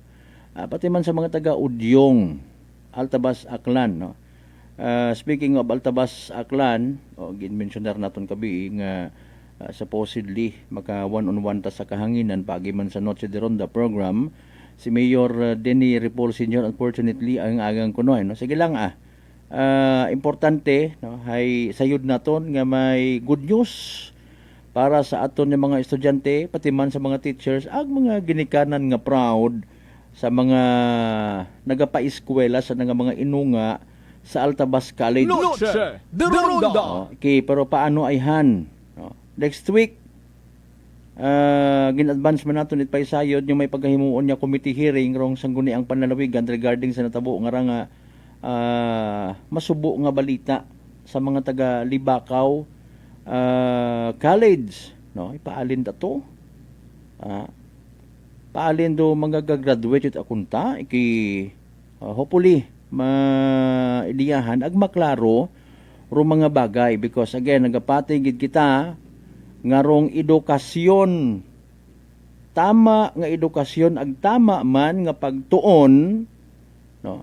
Pati man sa mga taga Udyong, Altabas, Aklan, no? Speaking of Altabas, Aklan, gin-mentioner naton kabi nga supposedly maka one-on-one ta sa kahanginan pagi man sa Noche de Ronda program si Mayor Denny Ripoll Sr. Unfortunately ang agang kunoy, no? Sige lang importante, no? Hay sayod naton nga may good news para sa aton ng mga estudyante, pati man sa mga teachers, ang mga ginikanan nga proud sa mga nagapa-eskwela sa mga inunga sa Altabas College. Noche de Ronda. Okay, pero paano ay han? No? Next week, gin-advance man natin itpay sayod yung may paghahimuon niya committee hearing rong sangguni ang panlalawigan regarding sa natabo nga masubo nga balita sa mga taga Libakaw college, no? Ipaalin ta to. Paalin do mga gagraduate akunta hopefully maidiyahan ag maklaro ro mga bagay because again nagapati gid kita nga rong edukasyon, tama nga edukasyon ag tama man nga pagtuon, no?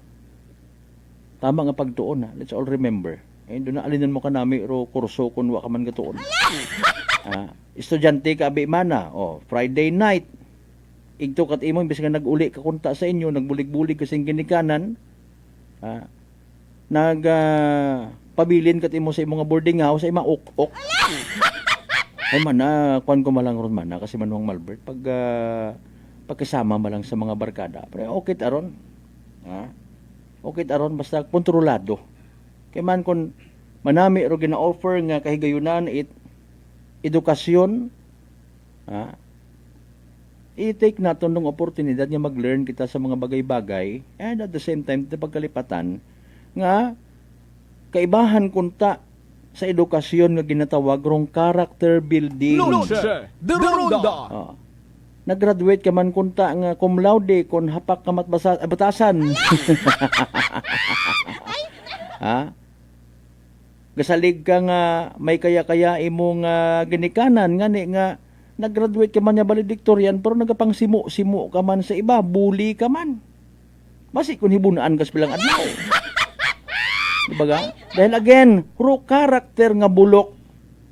Tama nga pagtuon, let's all remember. Doon na alinan mo ka nami ro kurso kung wa ka man gatuon. Estudyante ka abi mana, Friday night. Igto kat imo imbes nga naguli ka kunta sa inyo, nagbulig-bulig kasing ginikanan. pabilin kat imo sa imong boarding house ay mauk-ok. Ay man kuan ko malang ron man kasi manuang Malbert pagkasama malang sa mga barkada. Pero okay aron. Ha? Okay aron basta kontrolado. Kay man kun manami ro gina-offer nga kahigayunan edukasyon, ha? I-take natin ng oportunidad nga mag-learn kita sa mga bagay-bagay and at the same time sa pagkalipatan nga kaibahan kunta sa edukasyon nga ginatawag rong character building. Nag-graduate ka man kunta nga cum laude kon hapak ka batasan. Ha? Gasalig ka nga may kaya-kaya imong ginikanan ngani nga nag-graduate ka man nga valedictorian pero nagapang simo ka man sa iba, bully ka man. Basi kung hibunaan ka sa bilang adlaw. Diba? Dahil again, puro karakter nga bulok,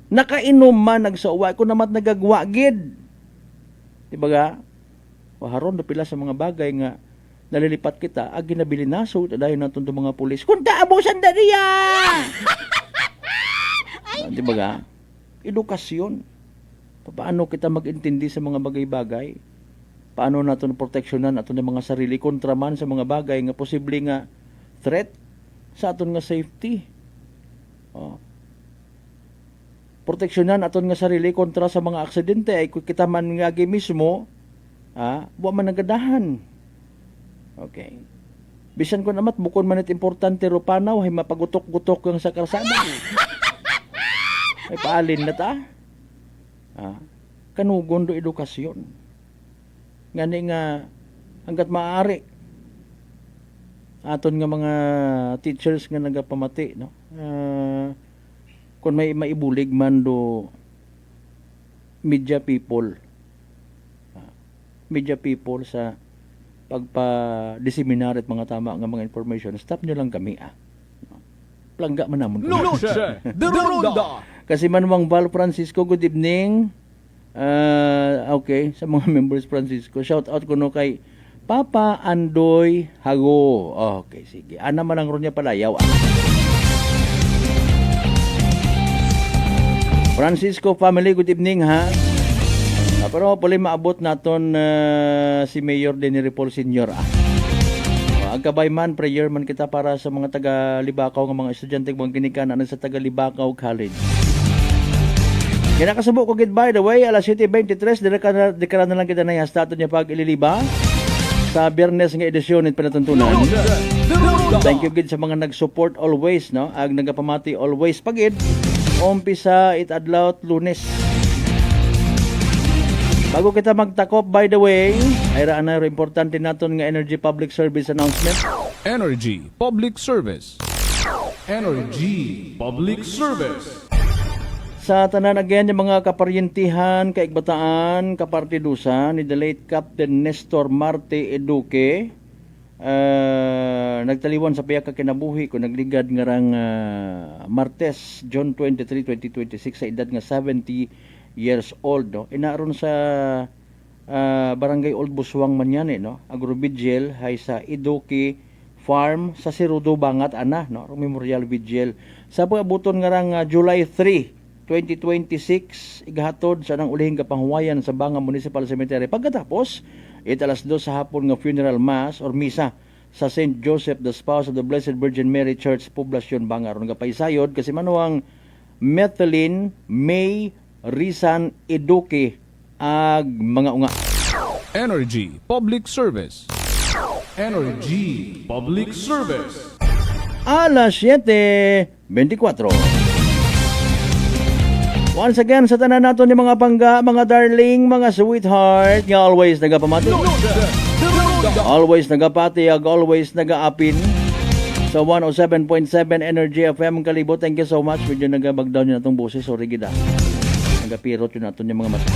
nakainom man nagsauwa, kung namat nagagwagid. Diba? Waharon na pila sa mga bagay nga nalilipat kita, ag ginabili naso, dahil natin itong mga pulis, kung taabusan na niya! Diba? Edukasyon. Paano kita mag-intindi sa mga bagay-bagay? Paano natin proteksyonan aton ng mga sarili kontra man sa mga bagay nga posible nga threat sa aton nga safety? Proteksyonan aton nga sarili kontra sa mga aksidente ay kita man nga mismo, wa man nagadahan. Okay. Bisan ko namat bukod man it importante ro panaw ay mapagutok-gutok yung sa karsada. Ay paalin na ta. Kanugon do edukasyon. Ngani nga hanggat maaari aton nga mga teachers nga nagapamati, no? Kung may maibulig man do media people sa pagpa-diseminar at mga tama nga mga information, stop nyo lang kami Plangga man namon. Kasi Manuang Val Francisco, good evening. Okay, sa mga members Francisco, shout out ko no kay Papa Andoy Hago. Okay, sige. Ana man ang ron niya palayaw. Francisco family, good evening ha. Pero pala maabot naton si Mayor Denny Ripoll Sr. Agkabay man, prayer man kita para sa mga taga-Libakaw ng mga estudyante mga ginikanan sa taga-Libakaw College. Kaya nakasubo ko by the way, alas 7:23, dekara na lang kita na ihastato niya pag ililiba sa Biyernes nga edisyon at pinatuntunan. Thank you gid sa mga nag-support always, no? Ag nagapamati always pagid. Umpisa itadlaw Lunes. Bago kita magtakop, by the way, ay raan na importante naton nga Energy Public Service announcement. Energy Public Service. Energy Public Service. Sa tanan again yung mga kaparyentihan, kaigbataan, kapartidusan ni the late Captain Nestor Marte Eduque, nagtaliwan sa piyak kinabuhi ko nagligad ngarang Martes, June 23, 2026 sa edad nga 70 years old, no? Inaaron sa Barangay Old Buswang man yan, no? Agrovigil hay sa Eduque Farm sa Sirudo Bangat ana, no? Memorial Vigil sa pag-abuton ngarang July 3 2026 igahatod sa nang ulihing kapanghuwayan sa Banga Municipal Cemetery. Pagkatapos, alas 2 sa hapon nga funeral mass or misa sa St. Joseph the Spouse of the Blessed Virgin Mary Church, Poblacion Banga. Ron kapaisayod kasi manuang Methelin May Rizan Eduque ag mga unga. Energy Public Service. Energy Public Service. Alas 7:24. Once again, sa tanan nato ni mga pangga, mga darling, mga sweetheart, nga always nagapamati. Always nagapati, always nagaapin. Sa 107.7 Energy FM Kalibo, thank you so much. Medyo nagabagdown yun natong boses. Sorry gida. Nagapirot yun nato yung mga mata.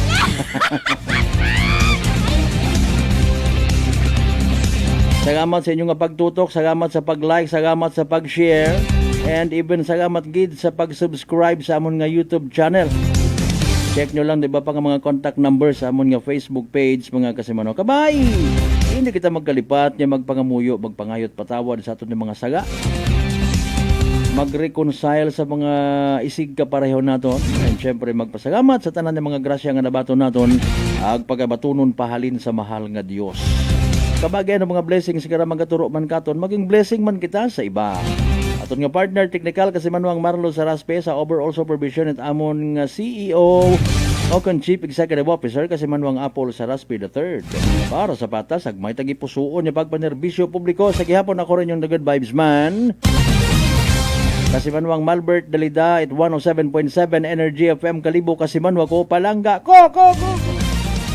Salamat sa inyong pagtutok, salamat sa pag-like, salamat sa pag-share. And even salamat gid sa pag-subscribe sa amon nga YouTube channel. Check nyo lang, diba pa nga mga contact numbers sa amon nga Facebook page, mga kasimano. Kabay! Hindi kita magkalipat, niya magpangamuyo, magpangayot patawad sa aton ng mga saga. mag-reconcile sa mga isig kapareho naton. And syempre magpasalamat sa tanan ng mga grasya nga nabaton naton ag pagabatunon pahalin sa mahal nga Dios. Kabagay ng mga blessings kara magaturo man katon, maging blessing man kita sa iba. Aton nga partner technical kasi manuang Marlo Saraspe sa overall supervision at amon nga CEO o kan Chief Executive Officer kasi manuang Apple Saraspe III. Para sa patas, agmay tagipusuon niya pagpanerbisyo publiko sa gihapon ako rin yung The Good Vibes Man. Kasi manuang Malbert Dalida at 107.7 Energy FM Kalibo kasi manuwa ko palangga. Ko!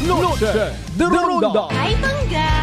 Noche de Ronda. Hi, Pangga!